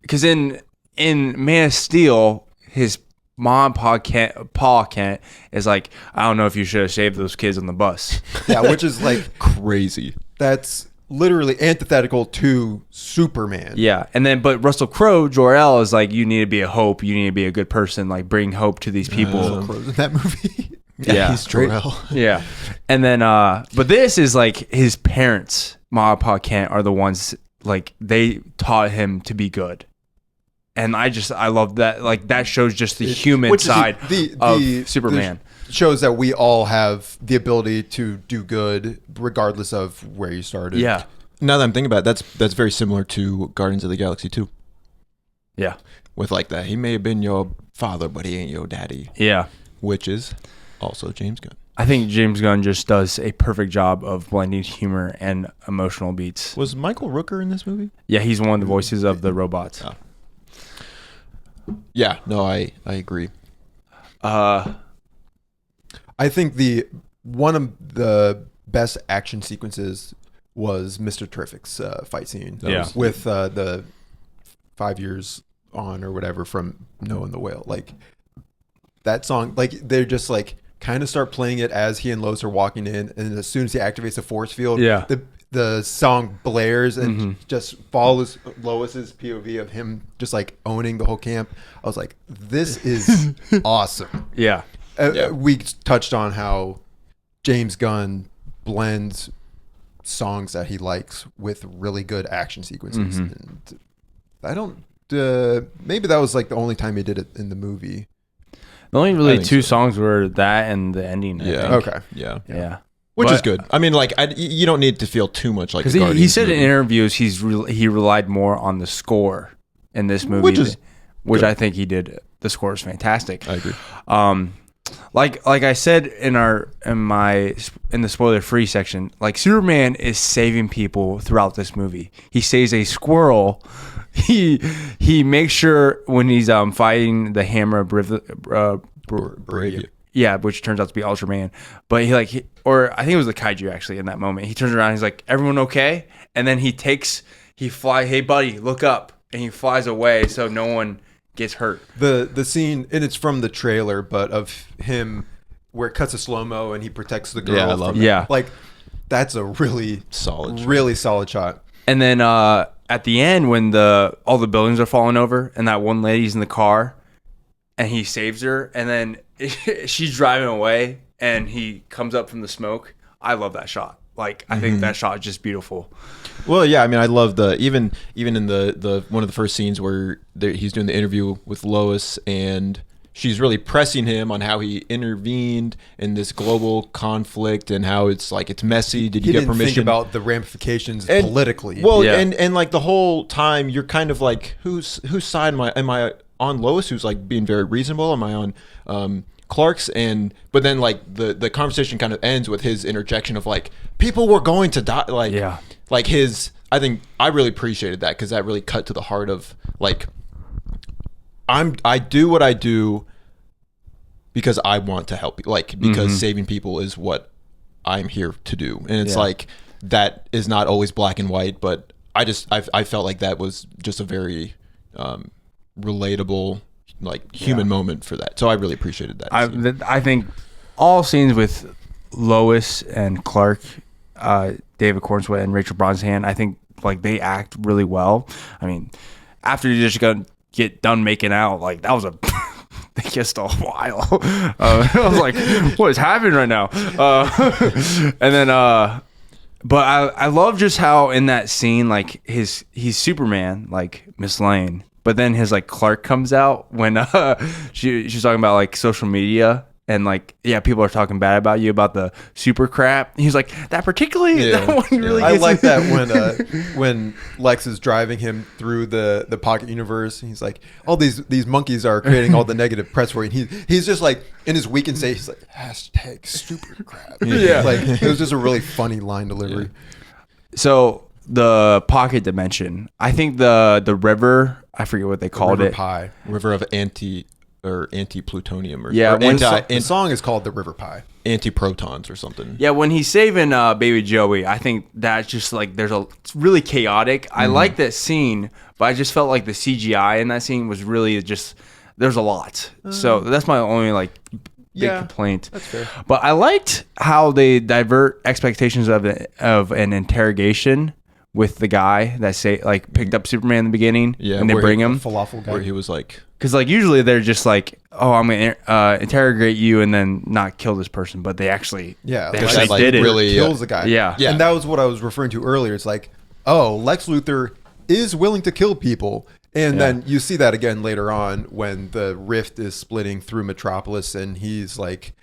Speaker 2: because in Man of Steel, his mom, Paul Kent is like, I don't know if you should have saved those kids on the bus.
Speaker 1: Yeah, which is like
Speaker 3: Crazy.
Speaker 1: that's literally antithetical to Superman.
Speaker 2: Yeah, and then but Russell Crowe, Jor-El is like, you need to be a hope, you need to be a good person, like bring hope to these people.
Speaker 1: Crow's in that movie.
Speaker 2: Yeah.
Speaker 3: He's great.
Speaker 2: Yeah, and then but this is like his parents, Ma and Pa Kent, are the ones like they taught him to be good. And I love that. Like that shows just the human
Speaker 1: Which is
Speaker 2: side of Superman.
Speaker 1: Shows that we all have the ability to do good regardless of where you started.
Speaker 2: Yeah,
Speaker 3: Now that I'm thinking about it, that's very similar to Guardians of the Galaxy 2.
Speaker 2: yeah,
Speaker 3: With like that, he may have been your father, but he ain't your daddy.
Speaker 2: yeah.
Speaker 3: Which is also James Gunn.
Speaker 2: I think James Gunn just does a perfect job of blending humor and emotional beats.
Speaker 3: Was Michael Rooker in this movie?
Speaker 2: Yeah, he's one of the voices of the robots.
Speaker 3: Oh. Yeah, no, I agree.
Speaker 1: I think one of the best action sequences was Mr. Terrific's fight scene.
Speaker 2: Yeah.
Speaker 1: With the 5 years on or whatever from Noah and the Whale. Like that song, like they're just like kind of start playing it as he and Lois are walking in, and as soon as he activates the force field,
Speaker 2: Yeah.
Speaker 1: the song blares and just follows Lois's POV of him just like owning the whole camp. I was like, this is awesome.
Speaker 2: Yeah,
Speaker 1: We touched on how James Gunn blends songs that he likes with really good action sequences. And I don't. Maybe that was like the only time he did it in the movie.
Speaker 2: the only
Speaker 3: I
Speaker 2: really
Speaker 3: think
Speaker 2: two
Speaker 3: so.
Speaker 2: songs were that and the ending. I
Speaker 3: Yeah.
Speaker 2: think.
Speaker 1: Okay.
Speaker 3: Yeah.
Speaker 2: Yeah.
Speaker 3: Which
Speaker 2: But-
Speaker 3: is good. I mean, like, you don't need to feel too much like
Speaker 2: Because
Speaker 3: the
Speaker 2: he
Speaker 3: Guardians
Speaker 2: said in
Speaker 3: movie.
Speaker 2: interviews he relied more on the score in this movie,
Speaker 3: Which is
Speaker 2: which
Speaker 3: good.
Speaker 2: I think he did. The score is fantastic.
Speaker 3: I agree.
Speaker 2: Like I said in the spoiler free section, like Superman is saving people throughout this movie. He saves a squirrel. He makes sure when he's fighting the Hammer
Speaker 3: Brave.
Speaker 2: yeah, which turns out to be Ultraman. But or I think it was the kaiju actually in that moment. He turns around, he's like, "Everyone okay?" And then he flies, "Hey buddy, look up," and he flies away so no one gets hurt.
Speaker 1: The scene, and it's from the trailer, but of him where it cuts a slow mo and he protects the girl.
Speaker 3: Yeah, I love
Speaker 1: from
Speaker 3: it.
Speaker 2: Yeah.
Speaker 1: like that's a really
Speaker 3: Solid shot.
Speaker 1: really solid shot.
Speaker 2: And then at the end, when all the buildings are falling over, and that one lady's in the car, and he saves her, and then she's driving away, and he comes up from the smoke. I love that shot. Like I think that shot is just beautiful.
Speaker 3: Well, yeah, I mean, I love even in the one of the first scenes where he's doing the interview with Lois, and she's really pressing him on how he intervened in this global conflict and how it's like it's messy. Did you
Speaker 1: He
Speaker 3: get
Speaker 1: didn't
Speaker 3: permission?
Speaker 1: think about the ramifications
Speaker 3: And-
Speaker 1: politically.
Speaker 3: Well,
Speaker 2: Yeah.
Speaker 3: and like the whole time you're kind of like, whose side am I on? Lois, who's like being very reasonable? Am I on Clark's? But then like the conversation kind of ends with his interjection of like, people were going to die. Like,
Speaker 2: Yeah.
Speaker 3: like I think I really appreciated that because that really cut to the heart of like, I do what I do because I want to help, like because saving people is what I'm here to do, and it's
Speaker 2: Yeah.
Speaker 3: like that is not always black and white, but I felt like that was just a very relatable, like human moment for that. So I really appreciated that.
Speaker 2: I think all scenes with Lois and Clark, David Cornsweet and Rachel Brosnahan, I think like they act really well. I mean, after you just get done making out, like that was they kissed a while. I was like, what is happening right now? And then, but I love just how in that scene, like he's Superman, like Miss Lane, but then his like Clark comes out when she's talking about like social media. And like, yeah, people are talking bad about you about the super crap. He's like, that particularly,
Speaker 3: Yeah.
Speaker 2: that one really
Speaker 1: I
Speaker 2: gets
Speaker 1: like that when Lex is driving him through the pocket universe. He's like, all these monkeys are creating all the negative press for you. And he's just like in his weakened state. He's like hashtag super crap.
Speaker 2: Yeah.
Speaker 1: Like it was just a really funny line delivery.
Speaker 2: So the pocket dimension, I think the river, I forget what they called
Speaker 1: River
Speaker 2: it.
Speaker 1: Pie.
Speaker 3: River of anti-plutonium or
Speaker 2: Yeah,
Speaker 3: or
Speaker 2: when
Speaker 3: anti
Speaker 1: The song is called the River Pie.
Speaker 3: anti-protons or something.
Speaker 2: Yeah, when he's saving Baby Joey, I think that's just like it's really chaotic. I like that scene, but I just felt like the CGI in that scene was really just there's a lot. So that's my only like big complaint.
Speaker 1: That's fair.
Speaker 2: But I liked how they divert expectations of an interrogation with the guy that picked up Superman in the beginning, and they bring him
Speaker 1: falafel guy.
Speaker 3: Where he was like,
Speaker 2: because like usually they're just like, oh, I'm gonna interrogate you and then not kill this person, but they actually
Speaker 1: they
Speaker 2: actually
Speaker 3: like,
Speaker 2: did it.
Speaker 3: really
Speaker 1: kills the guy.
Speaker 2: Yeah.
Speaker 1: And that was what I was referring to earlier. It's like, oh, Lex Luthor is willing to kill people. And then you see that again later on when the rift is splitting through Metropolis and he's like,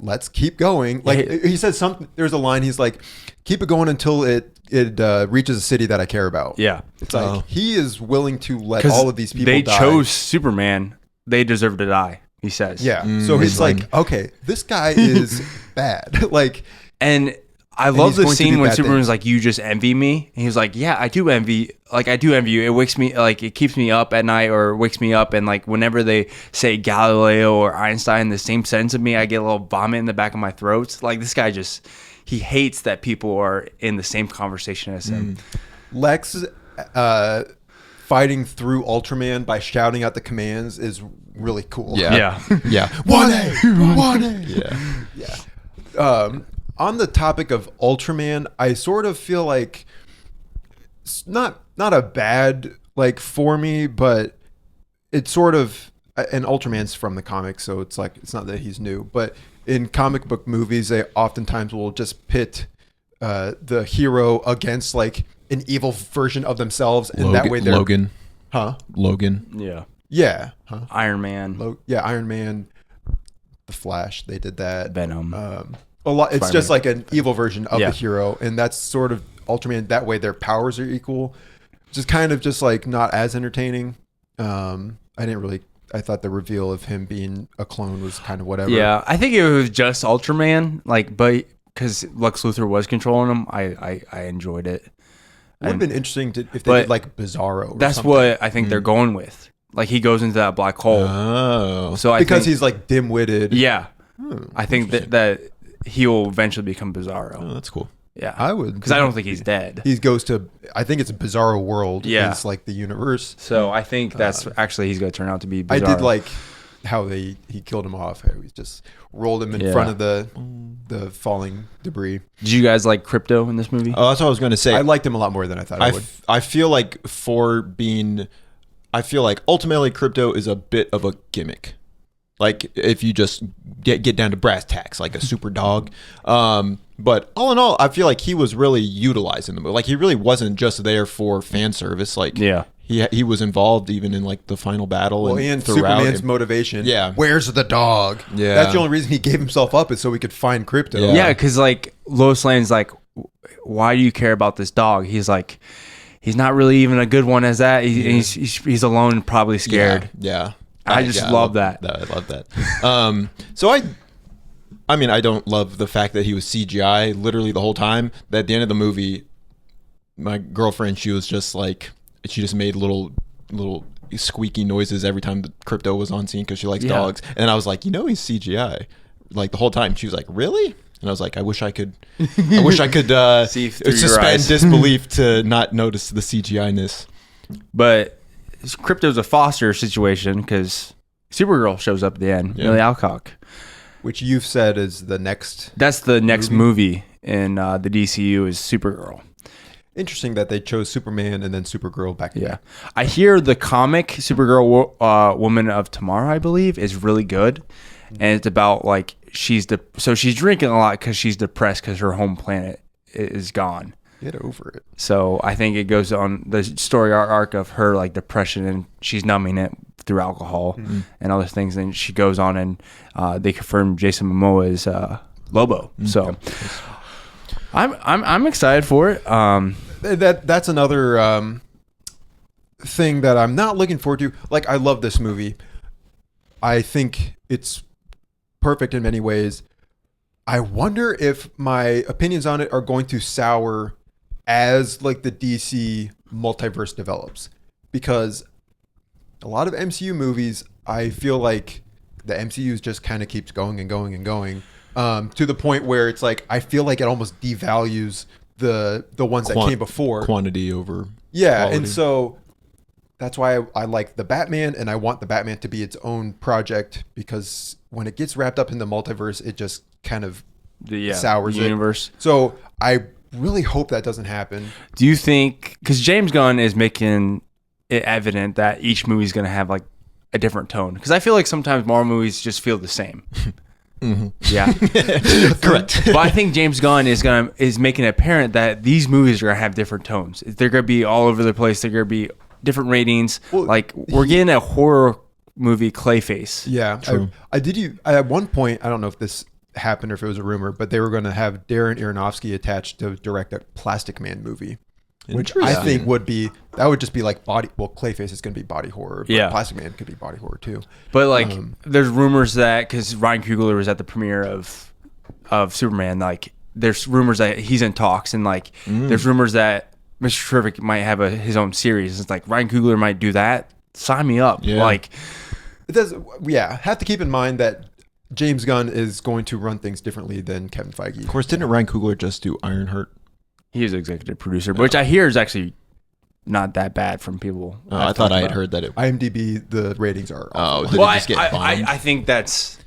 Speaker 1: let's keep going. Like he says something, there's a line, he's like, keep it going until it reaches a city that I care about.
Speaker 2: Yeah.
Speaker 1: It's like he is willing to let all of these people
Speaker 2: they
Speaker 1: die.
Speaker 2: chose Superman. They deserve to die, he says.
Speaker 1: Yeah. So he's like, okay, this guy is bad. Like,
Speaker 2: and I love
Speaker 1: he's
Speaker 2: the
Speaker 1: going to
Speaker 2: scene
Speaker 1: do
Speaker 2: when
Speaker 1: bad
Speaker 2: Superman's
Speaker 1: things.
Speaker 2: like, you just envy me. And he was like, yeah, I do envy you. It wakes me, like, it keeps me up at night or wakes me up. And like, whenever they say Galileo or Einstein, the same sentence of me, I get a little vomit in the back of my throat. Like, this guy he hates that people are in the same conversation as him.
Speaker 1: Lex fighting through Ultraman by shouting out the commands is really cool.
Speaker 2: Yeah.
Speaker 3: yeah,
Speaker 1: 1A, 1A.
Speaker 3: yeah.
Speaker 1: On the topic of Ultraman, I sort of feel like it's not a bad like for me, but it's sort of, and Ultraman's from the comics, so it's like it's not that he's new, but in comic book movies, they oftentimes will just pit the hero against like an evil version of themselves, and that way they're
Speaker 3: Logan.
Speaker 2: Yeah.
Speaker 1: Yeah.
Speaker 2: Iron Man.
Speaker 1: Iron Man, the Flash, they did that.
Speaker 2: Venom.
Speaker 1: A lot. It's
Speaker 2: Spider-Man.
Speaker 1: just like an evil version of
Speaker 2: Yeah.
Speaker 1: the hero, and that's sort of Ultraman. That way, their powers are equal. Just kind of just like not as entertaining. I thought the reveal of him being a clone was kind of whatever.
Speaker 2: Yeah, I think it was just Ultraman, like, but because Lex Luthor was controlling him, I enjoyed it.
Speaker 1: It would have been interesting if they
Speaker 2: but
Speaker 1: did like Bizarro. Or
Speaker 2: That's
Speaker 1: something.
Speaker 2: what I think they're going with. Like, he goes into that black hole.
Speaker 3: Oh,
Speaker 2: So
Speaker 1: because
Speaker 2: think,
Speaker 1: he's like dim-witted.
Speaker 2: yeah, I think that he will eventually become Bizarro.
Speaker 3: oh, that's cool.
Speaker 2: Yeah,
Speaker 1: I would,
Speaker 2: because I don't think he's dead.
Speaker 1: He goes to. I think it's a Bizarro world.
Speaker 2: Yeah.
Speaker 1: It's like the universe.
Speaker 2: So I think that's actually he's going to turn out to be Bizarro.
Speaker 1: I did like how he killed him off. How he just rolled him in front of the falling debris.
Speaker 2: Did you guys like Crypto in this movie?
Speaker 3: Oh, that's what I was going to say.
Speaker 1: I liked him a lot more than I thought I would.
Speaker 3: I feel like ultimately Crypto is a bit of a gimmick. Like if you just get down to brass tacks, like a super dog. But all in all, I feel like he was really utilized in the movie. Like he really wasn't just there for fan service. Like he was involved even in like the final battle.
Speaker 1: Well, and
Speaker 3: throughout
Speaker 1: Superman's motivation.
Speaker 3: Yeah.
Speaker 1: Where's the dog?
Speaker 3: Yeah.
Speaker 1: That's the only reason he gave himself up is so we could find Crypto.
Speaker 3: Yeah.
Speaker 2: Yeah, because like Lois Lane's like, why do you care about this dog? He's like, he's not really even a good one as that. He's alone and probably scared.
Speaker 3: Yeah.
Speaker 2: I just love that.
Speaker 3: I love that. So I mean, I don't love the fact that he was CGI literally the whole time. That at the end of the movie, my girlfriend, she was just like, she just made little squeaky noises every time the Crypto was on scene because she likes dogs. And I was like, he's CGI. Like the whole time, she was like, really? And I was like, I wish I could
Speaker 2: See through your
Speaker 3: suspend
Speaker 2: eyes.
Speaker 3: disbelief to not notice the CGI-ness.
Speaker 2: But Crypto's a foster situation because Supergirl shows up at the end. Millie Alcock.
Speaker 1: Which you've said is the next.
Speaker 2: That's the next movie in the DCU is Supergirl.
Speaker 1: Interesting that they chose Superman and then Supergirl back.
Speaker 2: Yeah, I hear the comic Supergirl, Woman of Tomorrow, I believe, is really good, and it's about like she's drinking a lot because she's depressed because her home planet is gone.
Speaker 1: Get over it.
Speaker 2: So I think it goes on the story arc of her like depression and she's numbing it through alcohol and other things. And she goes on and they confirm Jason Momoa is Lobo. So I'm excited for it.
Speaker 1: That's another thing that I'm not looking forward to. Like, I love this movie. I think it's perfect in many ways. I wonder if my opinions on it are going to sour as like the DC multiverse develops, because a lot of MCU movies, I feel like the MCU just kind of keeps going and going and going. to the point where it's like I feel like it almost devalues the ones that came before.
Speaker 3: Quantity over
Speaker 1: quality. And
Speaker 3: quality.
Speaker 1: so that's why I like the Batman, and I want the Batman to be its own project, because when it gets wrapped up in the multiverse, it just kind of sours
Speaker 2: the universe.
Speaker 1: it. So I really hope that doesn't happen.
Speaker 2: Do you think, because James Gunn is making it evident that each movie is going to have like a different tone? Because I feel like sometimes Marvel movies just feel the same. Yeah,
Speaker 3: Correct.
Speaker 2: but I think James Gunn is making it apparent that these movies are going to have different tones. They're going to be all over the place. They're going to be different ratings.
Speaker 1: Well,
Speaker 2: like we're getting a horror movie Clayface.
Speaker 1: Yeah.
Speaker 3: True.
Speaker 1: At one point, I don't know if this happened or if it was a rumor, but they were going to have Darren Aronofsky attached to direct a Plastic Man movie, which I think would just be like Clayface is going to be body horror, but
Speaker 2: Yeah.
Speaker 1: Plastic Man could be body horror too.
Speaker 2: But like, there's rumors that because Ryan Coogler was at the premiere of Superman, like there's rumors that he's in talks, and like there's rumors that Mr. Terrific might have his own series. It's like Ryan Coogler might do that. Sign me up.
Speaker 3: Yeah.
Speaker 2: Like,
Speaker 1: It does. Yeah. Have to keep in mind that James Gunn is going to run things differently than Kevin Feige.
Speaker 3: Of course, didn't Ryan Coogler just do Ironheart?
Speaker 2: he is executive producer, which I hear is actually not that bad from people.
Speaker 3: I thought I had heard that it.
Speaker 1: IMDb, the ratings are awful.
Speaker 3: Did
Speaker 2: Well,
Speaker 3: it just get bombed?
Speaker 2: I think that's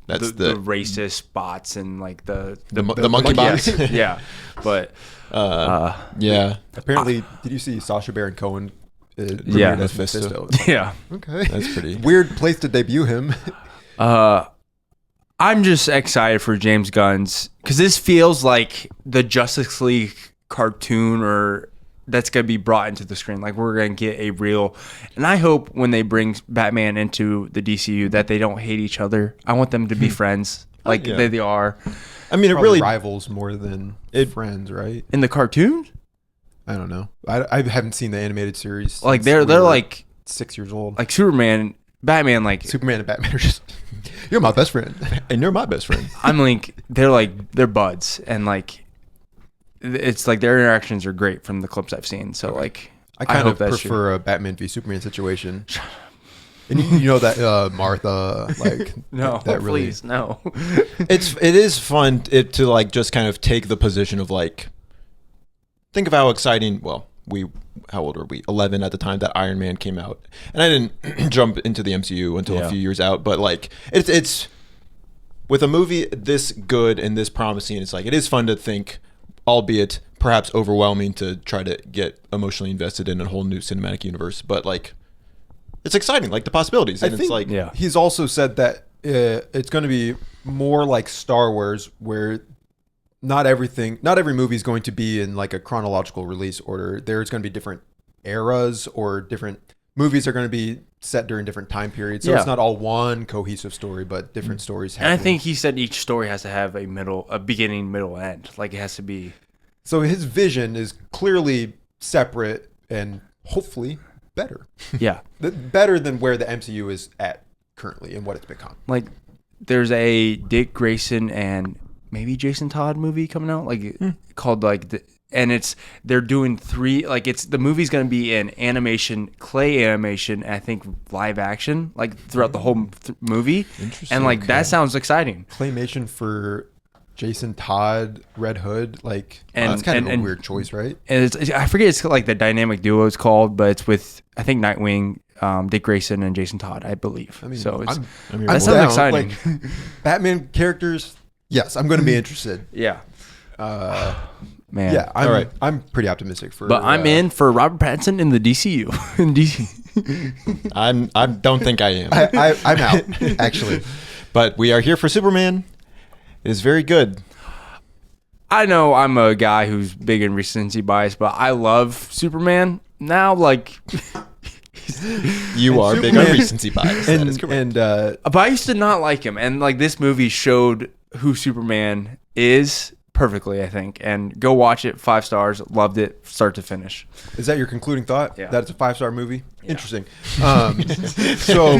Speaker 3: That's
Speaker 2: the racist bots and like the
Speaker 3: monkey bots.
Speaker 2: yeah, but
Speaker 3: Yeah,
Speaker 1: Apparently, did you see Sacha Baron Cohen?
Speaker 2: Yeah.
Speaker 1: premiered as
Speaker 3: Mephisto.
Speaker 1: It's like,
Speaker 2: yeah.
Speaker 1: okay,
Speaker 3: that's pretty.
Speaker 1: weird place to debut him.
Speaker 2: I'm just excited for James Gunn's, because this feels like the Justice League cartoon or that's going to be brought into the screen. Like we're going to get a real, and I hope when they bring Batman into the DCU that they don't hate each other. I want them to be friends like
Speaker 3: yeah.
Speaker 2: they are
Speaker 3: I mean, it
Speaker 1: Probably
Speaker 3: really.
Speaker 1: rivals more than friends, right?
Speaker 2: in the cartoon.
Speaker 1: I don't know. I haven't seen the animated series.
Speaker 2: Like
Speaker 1: since
Speaker 2: they're
Speaker 1: we were
Speaker 2: like
Speaker 1: 6 years old.
Speaker 2: like Superman, Batman, like
Speaker 1: Superman and Batman are just, you're my best friend.
Speaker 3: And you're my best friend.
Speaker 2: I'm like they're buds, and like it's like their interactions are great from the clips I've seen. So like
Speaker 1: I kind
Speaker 2: hope
Speaker 1: of
Speaker 2: that's true.
Speaker 1: prefer a Batman v Superman situation. And you know that Martha, like
Speaker 2: No,
Speaker 1: that really.
Speaker 2: please no.
Speaker 3: It is fun to like just kind of take the position of like, think of how exciting. Well, how old were we? 11 at the time that Iron Man came out, and I didn't jump into the MCU until a few years out. But like, it's with a movie this good and this promising, it's like it is fun to think, albeit perhaps overwhelming to try to get emotionally invested in a whole new cinematic universe. But like, it's exciting, like the possibilities, and it's like,
Speaker 2: yeah.
Speaker 1: He's also said that it's going to be more like Star Wars, where not every movie is going to be in like a chronological release order. There's going to be different eras, or different movies are going to be set during different time periods. So
Speaker 2: Yeah.
Speaker 1: it's not all one cohesive story, but different stories.
Speaker 2: And I
Speaker 1: happening.
Speaker 2: think he said each story has to have a beginning, middle, end. Like it has to be.
Speaker 1: So his vision is clearly separate and hopefully better.
Speaker 2: Yeah.
Speaker 1: Better than where the MCU is at currently and what it's become.
Speaker 2: Like there's a Dick Grayson and maybe Jason Todd movie coming out, like called like they're doing 3, like the movie's going to be in animation, clay animation, and I think live action, like throughout the whole movie.
Speaker 3: Interesting.
Speaker 2: And like that sounds exciting.
Speaker 1: Claymation for Jason Todd, Red Hood, like
Speaker 2: And-
Speaker 1: that's kind of
Speaker 2: and-
Speaker 1: a weird choice, right?
Speaker 2: And I forget it's like the dynamic duo it's called, but it's with I think Nightwing, Dick Grayson, and Jason Todd, I believe.
Speaker 1: I mean,
Speaker 2: so it's
Speaker 3: I mean,
Speaker 2: that sounds
Speaker 1: down.
Speaker 2: exciting.
Speaker 1: Like, Batman characters, yes, I'm going to be interested.
Speaker 2: yeah, man.
Speaker 1: Yeah,
Speaker 3: All right.
Speaker 1: I'm pretty optimistic for.
Speaker 2: But I'm in for Robert Pattinson in the DCU. in DC.
Speaker 3: I don't think I am.
Speaker 1: I'm out actually.
Speaker 3: But we are here for Superman. It is very good.
Speaker 2: I know I'm a guy who's big in recency bias, but I love Superman now. Like,
Speaker 3: You are big on
Speaker 1: Superman-
Speaker 3: recency bias. That is correct.
Speaker 2: but I used to not like him, and like this movie showed who Superman is perfectly, I think. And go watch it. 5 stars. Loved it, start to finish.
Speaker 1: Is that your concluding thought?
Speaker 2: Yeah.
Speaker 1: That it's a 5-star movie? Interesting. So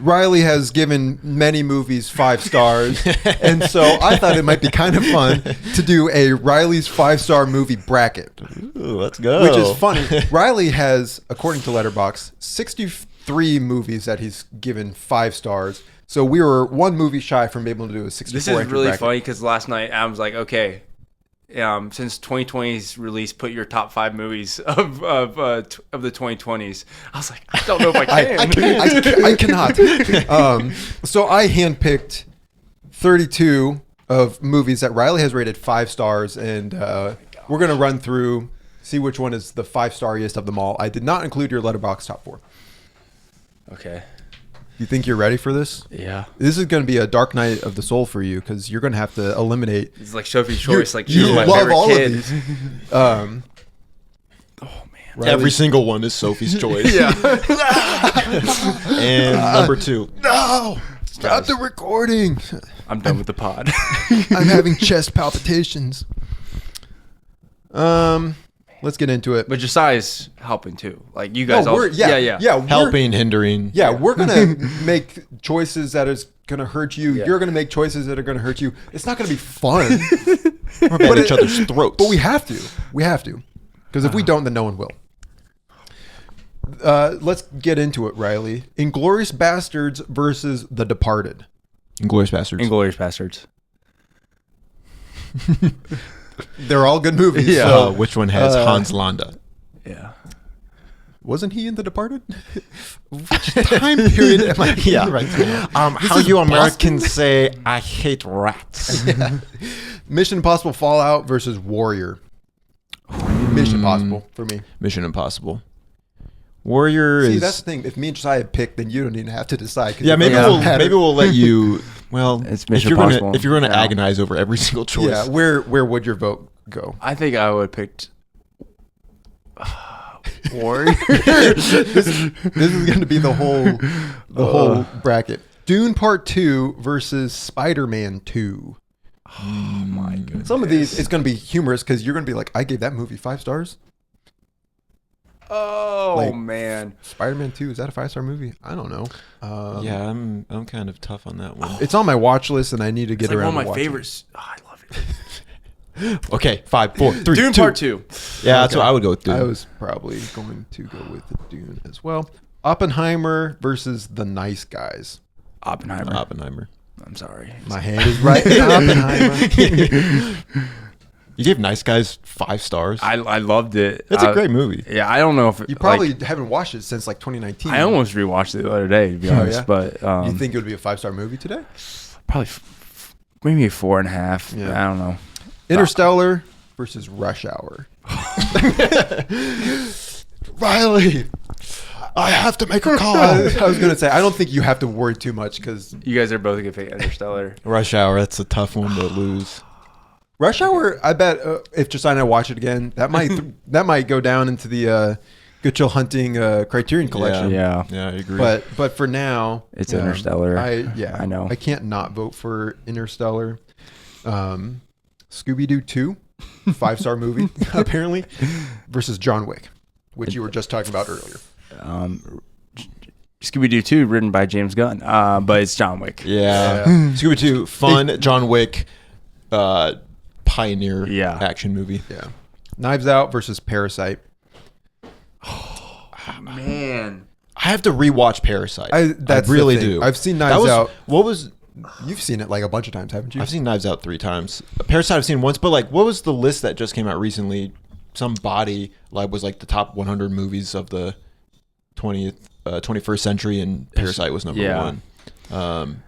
Speaker 1: Riley has given many movies 5 stars. And so I thought it might be kind of fun to do a Riley's 5-star movie bracket,
Speaker 3: Ooh, let's go.
Speaker 1: which is funny. Riley has, according to Letterboxd, 63 movies that he's given 5 stars. So we were one movie shy from being able to do a 64
Speaker 2: This is
Speaker 1: entry
Speaker 2: really
Speaker 1: bracket.
Speaker 2: funny because last night I was like, okay, since 2020's release, put your top 5 movies of the 2020s. I was like, I don't know if I can.
Speaker 1: I cannot. So I handpicked 32 of movies that Riley has rated 5 stars, and we're gonna run through, see which one is the 5-stariest of them all. I did not include your Letterboxd top 4.
Speaker 2: Okay.
Speaker 1: You think you're ready for this?
Speaker 2: Yeah.
Speaker 1: This is going to be a dark night of the soul for you because you're going to have to eliminate.
Speaker 2: It's like Sophie's choice. Like
Speaker 1: You
Speaker 2: she's my
Speaker 1: love
Speaker 2: favorite
Speaker 1: all
Speaker 2: kid.
Speaker 1: of these.
Speaker 2: Oh man.
Speaker 3: Every single one is Sophie's choice.
Speaker 2: Yeah.
Speaker 3: And number 2.
Speaker 1: No! Stop the recording.
Speaker 2: I'm done with the pod.
Speaker 1: I'm having chest palpitations. Let's get into it.
Speaker 2: But Josiah's helping too. Like you guys all.
Speaker 1: we're
Speaker 3: Helping, hindering.
Speaker 1: Yeah, we're gonna make choices that is gonna hurt you.
Speaker 2: Yeah.
Speaker 1: You're gonna make choices that are gonna hurt you. It's not gonna be fun,
Speaker 3: We're at each other's throats.
Speaker 1: but we have to. We have to, because if we don't, then no one will. Let's get into it, Riley. Inglourious Bastards versus The Departed.
Speaker 3: Inglourious Bastards.
Speaker 2: Inglourious Bastards.
Speaker 1: They're all good movies.
Speaker 2: Yeah.
Speaker 3: So which one has Hans Landa?
Speaker 2: Yeah.
Speaker 1: Wasn't he in The Departed? Which time period am I in right now?
Speaker 3: How
Speaker 1: is
Speaker 3: you
Speaker 1: Boston?
Speaker 3: Americans say, I hate rats.
Speaker 1: Yeah. Mission Impossible Fallout versus Warrior. Mission Impossible for me.
Speaker 3: Mission Impossible. Warrior
Speaker 1: See,
Speaker 3: is...
Speaker 1: that's the thing. If me and Josiah pick, then you don't even have to decide. 'cause
Speaker 3: Yeah,
Speaker 1: it
Speaker 3: maybe
Speaker 1: doesn't
Speaker 3: we'll
Speaker 1: matter.
Speaker 3: maybe we'll let you. Well,
Speaker 2: It's
Speaker 3: if
Speaker 2: Mission
Speaker 3: you're gonna
Speaker 2: Impossible.
Speaker 3: if you're gonna
Speaker 2: Yeah.
Speaker 3: agonize over every single choice.
Speaker 1: Yeah, where would your vote go?
Speaker 2: I think I would have picked Warrior.
Speaker 1: This is going to be the whole bracket. Dune Part 2 versus Spider-Man 2.
Speaker 2: Oh my goodness.
Speaker 1: Some of these, it's going to be humorous because you're going to be like, I gave that movie 5 stars.
Speaker 2: Oh
Speaker 1: Like-
Speaker 2: man.
Speaker 1: Spider-Man 2, is that a 5-star movie? I don't know.
Speaker 3: Yeah, I'm kind of tough on that one.
Speaker 1: It's on my watch list and I need to get
Speaker 2: It's like
Speaker 1: around
Speaker 2: one
Speaker 1: to
Speaker 2: of my
Speaker 1: watching
Speaker 2: favorites. Oh, I love it.
Speaker 3: Okay, 5, 4, 3,
Speaker 2: Dune
Speaker 3: 2.
Speaker 2: Part 2.
Speaker 3: Yeah, that's
Speaker 1: Okay.
Speaker 3: what I would go with.
Speaker 1: it.
Speaker 3: Dune.
Speaker 1: I was probably going to go with Dune as well. Oppenheimer versus The Nice Guys.
Speaker 2: Oppenheimer.
Speaker 3: Oppenheimer.
Speaker 2: I'm sorry.
Speaker 1: My hand is right in Oppenheimer.
Speaker 3: You gave Nice Guys 5 stars.
Speaker 2: I loved it.
Speaker 3: It's a great movie.
Speaker 2: Yeah, I don't know if
Speaker 1: You probably haven't watched it since like 2019.
Speaker 2: I almost rewatched it the other day, to be honest.
Speaker 1: yeah?
Speaker 2: But
Speaker 1: You think it would be a 5-star movie today?
Speaker 2: probably maybe a 4.5.
Speaker 1: Yeah.
Speaker 2: I don't know.
Speaker 1: Interstellar versus Rush Hour. Riley, I have to make a call. I was going to say, I don't think you have to worry too much because
Speaker 2: You guys are both gonna pick Interstellar.
Speaker 3: Rush Hour. That's a tough one to lose.
Speaker 1: Rush Hour, I bet if Josiah and I watch it again, that might go down into the Good Chill Hunting Criterion Collection.
Speaker 2: Yeah.
Speaker 3: Yeah, I agree.
Speaker 1: But for now,
Speaker 2: It's Interstellar.
Speaker 1: I
Speaker 2: know.
Speaker 1: I can't not vote for Interstellar. Scooby-Doo 2, 5-star movie apparently, versus John Wick, which you were just talking about earlier.
Speaker 2: Scooby-Doo 2, written by James Gunn, but it's John Wick.
Speaker 3: yeah. Scooby 2, fun. John Wick, pioneer
Speaker 2: Yeah.
Speaker 3: action movie.
Speaker 1: Yeah. Knives Out versus Parasite.
Speaker 2: Man.
Speaker 3: I have to rewatch Parasite.
Speaker 1: That's
Speaker 3: I
Speaker 1: the
Speaker 3: really
Speaker 1: thing.
Speaker 3: do.
Speaker 1: I've seen
Speaker 3: That
Speaker 1: Knives
Speaker 3: was,
Speaker 1: Out.
Speaker 3: What was...
Speaker 1: You've seen it like a bunch of times, haven't you?
Speaker 3: I've seen Knives Out 3 times. Parasite I've seen once, but like, what was the list that just came out recently? Some body like was like the top 100 movies of the 21st century, and Parasite was number
Speaker 2: Yeah.
Speaker 3: 1.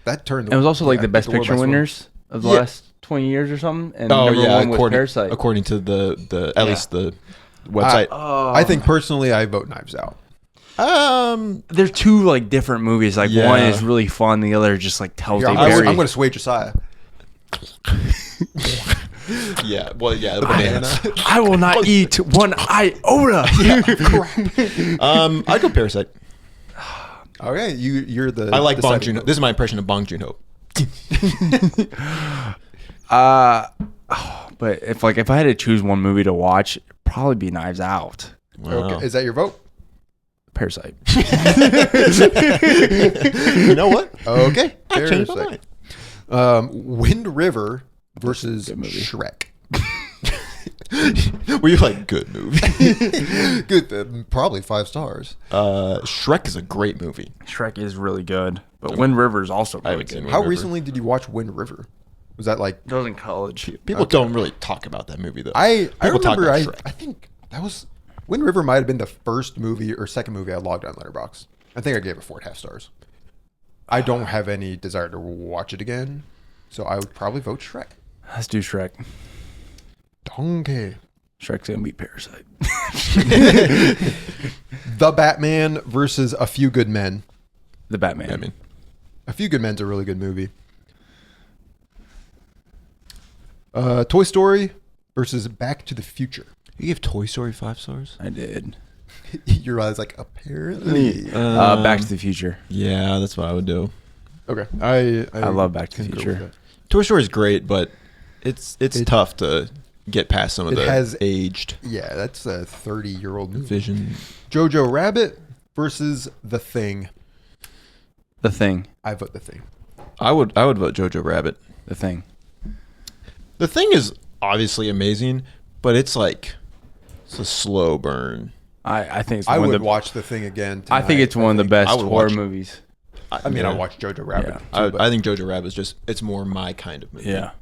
Speaker 1: that turned.
Speaker 2: It was also like the best
Speaker 1: world
Speaker 2: picture
Speaker 1: by storm.
Speaker 2: winners of the
Speaker 3: Yeah.
Speaker 2: last 20 years or something. And number one was Parasite.
Speaker 3: according to the at
Speaker 2: Yeah.
Speaker 3: least the website.
Speaker 1: I think personally, I vote Knives Out.
Speaker 2: They're two like different movies. Like
Speaker 3: Yeah.
Speaker 2: one is really fun, the other just like tells
Speaker 1: Here,
Speaker 2: a
Speaker 1: I'm
Speaker 2: very.
Speaker 1: going to sway Josiah.
Speaker 3: Yeah, well, yeah, the banana.
Speaker 2: I will not eat one iota.
Speaker 3: I'd go Parasite.
Speaker 1: Okay, you're the.
Speaker 3: I like Bong
Speaker 1: deciding
Speaker 3: Joon-ho.
Speaker 1: vote.
Speaker 3: This is my impression of Bong Joon-ho.
Speaker 2: But if I had to choose one movie to watch, it'd probably be Knives Out.
Speaker 3: Wow.
Speaker 1: Okay, is that your vote?
Speaker 2: Parasite.
Speaker 3: You know what?
Speaker 1: Okay,
Speaker 3: I changed my
Speaker 1: Parasite.
Speaker 3: mind.
Speaker 1: Wind River versus
Speaker 2: Good movie.
Speaker 1: Shrek.
Speaker 3: Were you like, good movie?
Speaker 1: Good, probably 5 stars.
Speaker 3: Shrek is a great movie.
Speaker 2: Shrek is really good, but Wind River is also really
Speaker 3: haven't seen
Speaker 2: good.
Speaker 3: Wind
Speaker 1: How
Speaker 3: River.
Speaker 1: recently did you watch Wind River? Was that like
Speaker 2: I was in college.
Speaker 3: People don't really talk about that movie though.
Speaker 1: I
Speaker 3: People talk
Speaker 1: remember
Speaker 3: about Shrek.
Speaker 1: I think that was Wind River might have been the first movie or second movie I logged on Letterboxd. I think I gave it 4.5 stars. I don't have any desire to watch it again, so I would probably vote Shrek.
Speaker 2: Let's do Shrek.
Speaker 1: Donkey.
Speaker 2: Shrek's gonna beat Parasite.
Speaker 1: The Batman versus A Few Good Men.
Speaker 2: The Batman.
Speaker 3: I mean,
Speaker 1: A Few Good Men's a really good movie. Toy Story versus Back to the Future.
Speaker 3: you give Toy Story 5 stars?
Speaker 2: I did.
Speaker 1: Your eyes like apparently.
Speaker 2: Back to the Future.
Speaker 3: Yeah, that's what I would do.
Speaker 1: Okay,
Speaker 2: I love Back to the
Speaker 1: concur with
Speaker 2: Future.
Speaker 3: Toy Story is great, but it's tough to get past some of
Speaker 1: It
Speaker 3: the
Speaker 1: has-
Speaker 3: aged
Speaker 1: that. Yeah, that's a 30-year-old movie.
Speaker 3: vision.
Speaker 1: Jojo Rabbit versus The Thing.
Speaker 2: The Thing.
Speaker 1: I vote The Thing.
Speaker 3: I would vote Jojo Rabbit.
Speaker 2: The Thing.
Speaker 3: The Thing is obviously amazing, but it's like it's a slow burn.
Speaker 2: I think it's
Speaker 1: I
Speaker 2: one
Speaker 1: would
Speaker 2: of the.
Speaker 1: watch The Thing again.
Speaker 2: I think it's one of the best
Speaker 3: I would
Speaker 2: horror
Speaker 3: watch-
Speaker 2: movies.
Speaker 1: I mean, I watched Jojo Rabbit.
Speaker 2: Yeah.
Speaker 1: too, but
Speaker 3: I think Jojo Rabbit is just it's more my kind of movie.
Speaker 2: Yeah.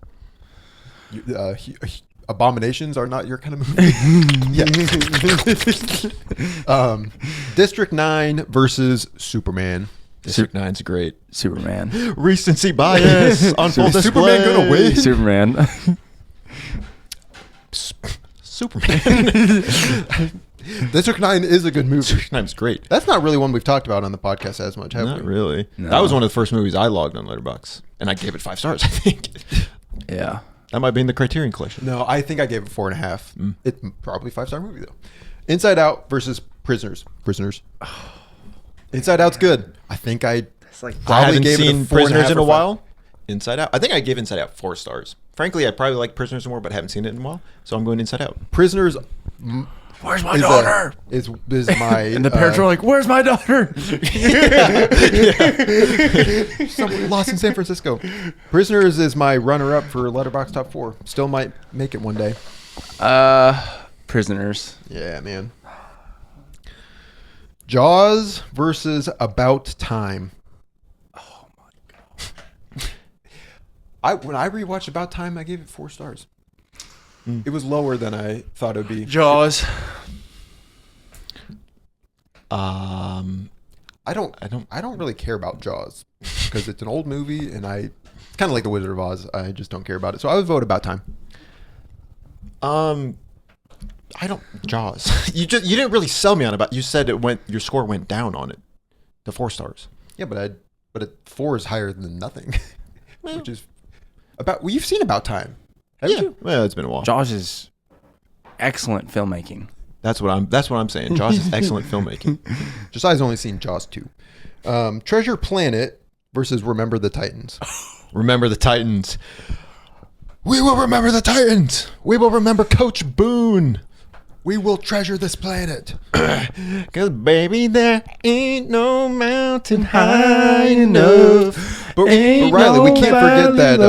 Speaker 1: Abominations are not your kind of movie. Yeah. District 9 versus Superman.
Speaker 3: District 9's great.
Speaker 2: Superman.
Speaker 3: Recency bias on full display.
Speaker 1: Superman gonna win?
Speaker 2: Superman.
Speaker 3: Superman.
Speaker 1: District 9 is a good movie.
Speaker 3: District 9's great.
Speaker 1: That's not really one we've talked about on the podcast as much, have
Speaker 3: Not
Speaker 1: we?
Speaker 3: really.
Speaker 2: No.
Speaker 3: That was one of the first movies I logged on Letterboxd, and I gave it 5 stars. I think
Speaker 2: Yeah.
Speaker 3: that might be in the Criterion Collection.
Speaker 1: No, I think I gave it 4.5. It's probably 5-star movie though. Inside Out versus Prisoners. Inside Out's good. I think I
Speaker 2: It's like
Speaker 3: I
Speaker 1: probably
Speaker 3: haven't
Speaker 1: gave
Speaker 3: seen
Speaker 1: it a 4.5
Speaker 3: Prisoners in
Speaker 1: or
Speaker 3: a
Speaker 1: 5.
Speaker 3: while. Inside Out. I think I gave Inside Out 4 stars. Frankly, I probably like Prisoners more, but haven't seen it in a while, so I'm going Inside Out.
Speaker 1: Prisoners
Speaker 2: Where's my
Speaker 1: is
Speaker 2: daughter?
Speaker 1: is my
Speaker 2: And the parents are like, "Where's my daughter?"
Speaker 1: someone lost in San Francisco. Prisoners is my runner-up for Letterboxd Top 4. Still might make it one day.
Speaker 2: Prisoners.
Speaker 1: Yeah, man. Jaws versus About Time. Oh my god. When I rewatched About Time, I gave it 4 stars. It was lower than I thought it would be.
Speaker 2: Jaws.
Speaker 1: I don't really care about Jaws because it's an old movie and it's kind of like The Wizard of Oz. I just don't care about it. So I would vote About Time.
Speaker 3: I don't Jaws. you didn't really sell me on about. You said your score went down on it to 4 stars.
Speaker 1: Yeah, but 4 is higher than nothing, which is you've seen About Time, haven't you?
Speaker 3: Well, it's been a while.
Speaker 2: Jaws is excellent filmmaking.
Speaker 3: That's what I'm saying. Jaws is excellent filmmaking.
Speaker 1: Josiah's only seen Jaws 2. Treasure Planet versus Remember the Titans.
Speaker 3: Remember the Titans. We will remember the Titans. We will remember Coach Boone.
Speaker 1: We will treasure this planet.
Speaker 3: Cause baby, there ain't no mountain high enough.
Speaker 1: But Riley, we can't forget that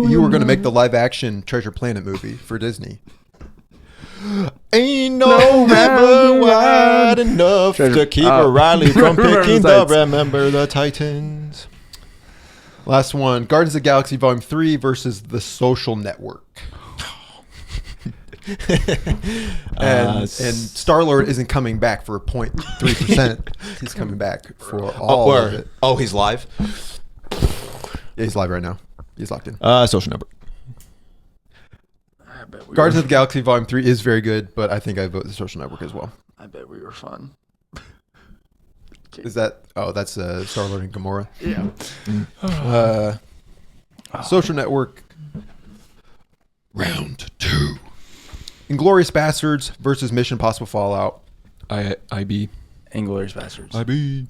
Speaker 1: you were going to make the live-action Treasure Planet movie for Disney.
Speaker 3: Ain't no river wide enough to keep Riley from picking the Remember the Titans.
Speaker 1: Last one, Guardians of the Galaxy Volume 3 versus The Social Network. and Star-Lord isn't coming back for 0.3%. He's coming back for all of it.
Speaker 3: Oh, he's live?
Speaker 1: Yeah, he's live right now. He's locked in.
Speaker 3: Social Network.
Speaker 1: Guardians of the Galaxy Volume 3 is very good, but I think I vote The Social Network as well.
Speaker 2: I bet we were fun.
Speaker 1: Is that... Oh, that's Star-Lord and Gamora.
Speaker 2: Yeah.
Speaker 1: Social Network. Round 2. Inglourious Bastards versus Mission Impossible Fallout.
Speaker 3: IB.
Speaker 2: Inglourious Bastards.
Speaker 3: IB.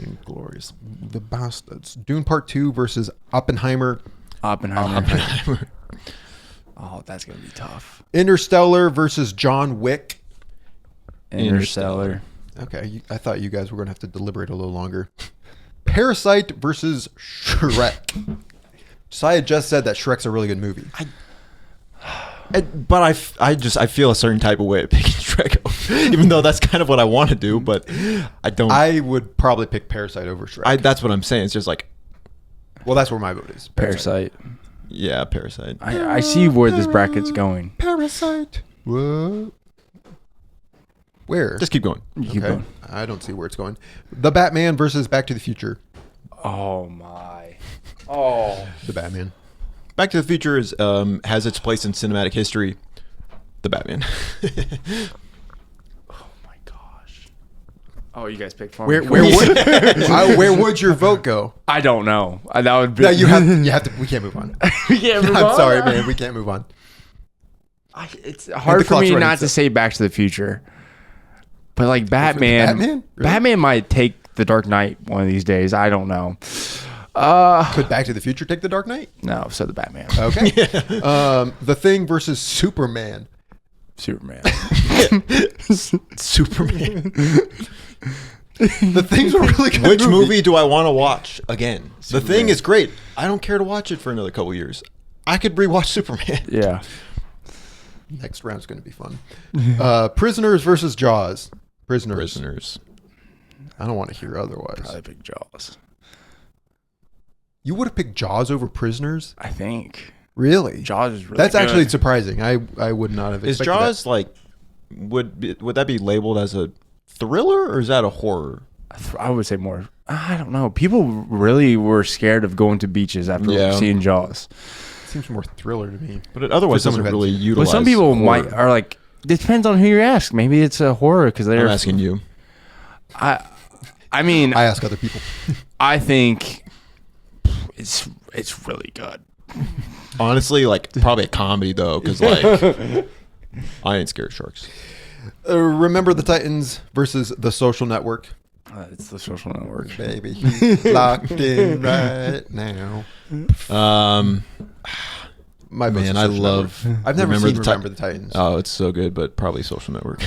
Speaker 1: Inglourious. The Bastards. Dune Part 2 versus Oppenheimer.
Speaker 2: Oppenheimer. Oh, that's gonna be tough.
Speaker 1: Interstellar versus John Wick.
Speaker 2: Interstellar.
Speaker 1: Okay, I thought you guys were going to have to deliberate a little longer. Parasite versus Shrek. Josiah just said that Shrek's a really good movie.
Speaker 3: I feel a certain type of way at picking Shrek, even though that's kind of what I want to do, but I don't.
Speaker 1: I would probably pick Parasite over Shrek.
Speaker 3: That's what I'm saying. It's just like,
Speaker 1: well, that's where my vote is.
Speaker 2: Parasite.
Speaker 3: yeah, Parasite.
Speaker 2: I see where this bracket's going.
Speaker 1: Parasite. What? Where?
Speaker 3: Just keep going.
Speaker 2: You keep going.
Speaker 1: I don't see where it's going. The Batman versus Back to the Future.
Speaker 2: Oh my. Oh.
Speaker 1: The Batman.
Speaker 3: Back to the Future has its place in cinematic history. The Batman.
Speaker 2: Oh my gosh. Oh, you guys picked for
Speaker 1: Where
Speaker 2: me.
Speaker 1: where would your vote go?
Speaker 2: I don't know. That would be.
Speaker 1: No, you have to. We can't move on.
Speaker 2: We can't move
Speaker 1: I'm
Speaker 2: on.
Speaker 1: sorry, man. We can't move on.
Speaker 2: It's hard
Speaker 1: the
Speaker 2: for
Speaker 1: clock's
Speaker 2: me
Speaker 1: running,
Speaker 2: not
Speaker 1: so-
Speaker 2: to say Back to the Future, but like Batman.
Speaker 1: Batman? Really?
Speaker 2: Batman might take the Dark Knight one of these days. I don't know.
Speaker 1: Could Back to the Future take the Dark Knight?
Speaker 2: No, so the Batman.
Speaker 1: Okay. The Thing versus Superman.
Speaker 2: Superman.
Speaker 3: Superman.
Speaker 1: The Thing's a really good
Speaker 3: Which movie do I want to watch again? The Thing is great. I don't care to watch it for another couple years. I could rewatch Superman.
Speaker 2: Yeah.
Speaker 1: Next round's going to be fun. Prisoners versus Jaws. Prisoners. I don't want to hear otherwise.
Speaker 2: Probably pick Jaws.
Speaker 1: You would have picked Jaws over Prisoners?
Speaker 2: I think
Speaker 1: Really?
Speaker 2: Jaws is really.
Speaker 1: That's
Speaker 2: good.
Speaker 1: actually surprising. I would not have
Speaker 3: Is
Speaker 1: expected
Speaker 3: Jaws like would that be labeled as a thriller or is that a horror?
Speaker 2: I would say more. I don't know. People really were scared of going to beaches after seeing Jaws.
Speaker 1: that. Seems more thriller to me.
Speaker 3: But it otherwise
Speaker 1: For someone
Speaker 3: doesn't
Speaker 1: who
Speaker 3: really
Speaker 1: had-
Speaker 3: utilize.
Speaker 2: But some people
Speaker 3: horror.
Speaker 2: are like. It depends on who you ask. Maybe it's a horror because they're.
Speaker 3: I'm asking you.
Speaker 2: I mean,
Speaker 1: I ask other people.
Speaker 2: I think it's really good.
Speaker 3: Honestly, like probably a comedy though, because like I ain't scared of sharks.
Speaker 1: Remember the Titans versus The Social Network.
Speaker 2: It's The Social Network.
Speaker 1: Baby, he's locked in right now. My vote's
Speaker 3: Man,
Speaker 1: The
Speaker 3: I
Speaker 1: Social
Speaker 3: love.
Speaker 1: Network. I've never seen
Speaker 3: the
Speaker 1: Remember the Titans.
Speaker 3: Oh, it's so good, but probably Social Network.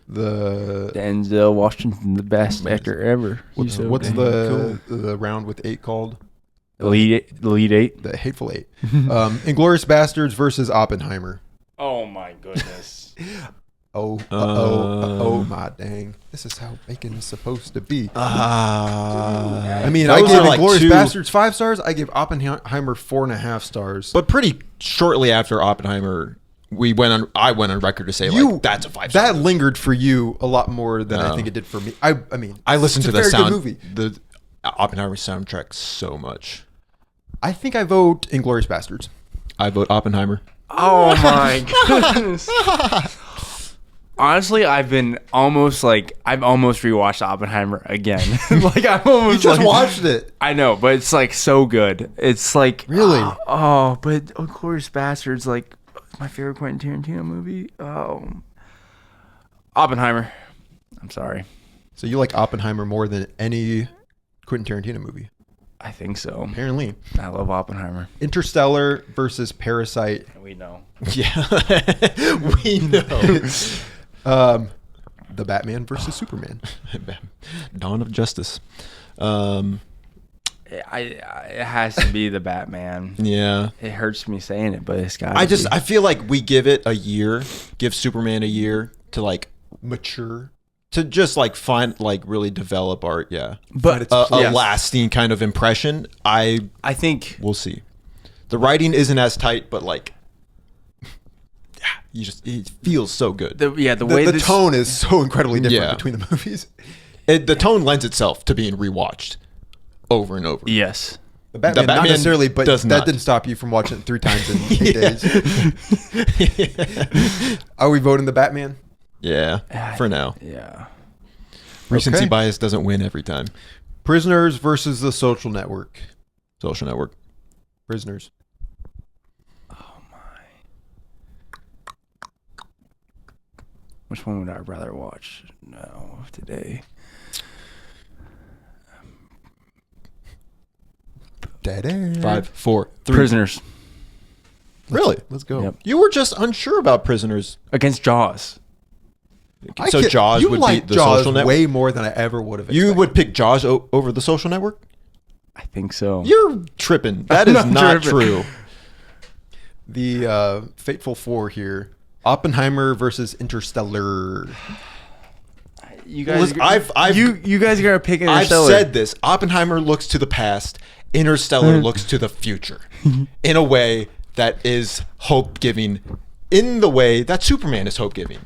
Speaker 1: The
Speaker 2: Denzel Washington, the best actor ever. He's so
Speaker 1: what's
Speaker 2: dang
Speaker 1: the round with 8 called?
Speaker 2: cool. the lead eight?
Speaker 1: The Hateful Eight. Inglourious Bastards versus Oppenheimer.
Speaker 2: Oh my goodness.
Speaker 1: Oh my dang! This is how bacon is supposed to be.
Speaker 3: I
Speaker 1: I mean, I give Inglourious Bastards 5 stars. I give Oppenheimer 4.5 stars.
Speaker 3: But pretty shortly after Oppenheimer, I went on record to say like that's a 5
Speaker 1: that lingered for you a lot more than I think it did for me. I mean,
Speaker 3: I listened to
Speaker 1: it's a
Speaker 3: the
Speaker 1: very
Speaker 3: sound,
Speaker 1: good movie.
Speaker 3: the Oppenheimer soundtrack so much.
Speaker 1: I think I vote Inglourious Bastards.
Speaker 3: I vote Oppenheimer.
Speaker 2: Oh my goodness. Honestly, I've almost rewatched Oppenheimer again. Like I'm almost
Speaker 1: You just
Speaker 2: like,
Speaker 1: watched it.
Speaker 2: I know, but it's like so good. It's like
Speaker 1: Really?
Speaker 2: but Inglourious Bastards like my favorite Quentin Tarantino movie. Oppenheimer. I'm sorry.
Speaker 1: So you like Oppenheimer more than any Quentin Tarantino movie?
Speaker 2: I think so.
Speaker 1: Apparently.
Speaker 2: I love Oppenheimer.
Speaker 1: Interstellar versus Parasite.
Speaker 2: We know.
Speaker 3: Yeah, we know.
Speaker 1: The Batman versus Superman.
Speaker 3: Dawn of Justice.
Speaker 2: It has to be the Batman.
Speaker 3: Yeah.
Speaker 2: It hurts me saying it, but it's got.
Speaker 3: I feel like we give it a year, give Superman a year to like
Speaker 1: Mature.
Speaker 3: to just like find like really develop art. Yeah,
Speaker 2: But
Speaker 3: a
Speaker 2: yes.
Speaker 3: lasting kind of impression. I
Speaker 2: think
Speaker 3: we'll see. The writing isn't as tight, but like, yeah, it feels so good.
Speaker 2: the way
Speaker 1: The
Speaker 2: this,
Speaker 1: tone is so incredibly different
Speaker 3: Yeah.
Speaker 1: between the movies.
Speaker 3: The tone lends itself to being rewatched over and over.
Speaker 2: Yes.
Speaker 1: The Batman, not
Speaker 3: Batman
Speaker 1: necessarily, but
Speaker 3: does
Speaker 1: that
Speaker 3: not.
Speaker 1: didn't stop you from watching it 3 times in 8 days. Are we voting the Batman?
Speaker 3: Yeah, for now.
Speaker 2: Yeah.
Speaker 3: Recency
Speaker 1: Okay.
Speaker 3: bias doesn't win every time.
Speaker 1: Prisoners versus The Social Network.
Speaker 3: Social Network.
Speaker 1: Prisoners.
Speaker 2: Which one would I rather watch? No, today.
Speaker 1: Dead air.
Speaker 3: 5, 4, 3.
Speaker 2: Prisoners
Speaker 3: Really?
Speaker 1: Let's go.
Speaker 2: Yep.
Speaker 3: You were just unsure about Prisoners.
Speaker 2: against Jaws.
Speaker 3: So Jaws
Speaker 1: you
Speaker 3: would
Speaker 1: like
Speaker 3: be the
Speaker 1: Jaws
Speaker 3: Social Network.
Speaker 1: way more than I ever would have.
Speaker 3: You would pick Jaws over the Social Network?
Speaker 2: I think so.
Speaker 3: You're tripping. That is
Speaker 2: not
Speaker 3: not
Speaker 2: tripping.
Speaker 3: true.
Speaker 1: the fateful four here: Oppenheimer versus Interstellar.
Speaker 2: You guys,
Speaker 3: I've
Speaker 2: you guys are gonna pick
Speaker 3: I've
Speaker 2: Interstellar.
Speaker 3: said this. Oppenheimer looks to the past. Interstellar looks to the future in a way that is hope-giving, in the way that Superman is hope-giving.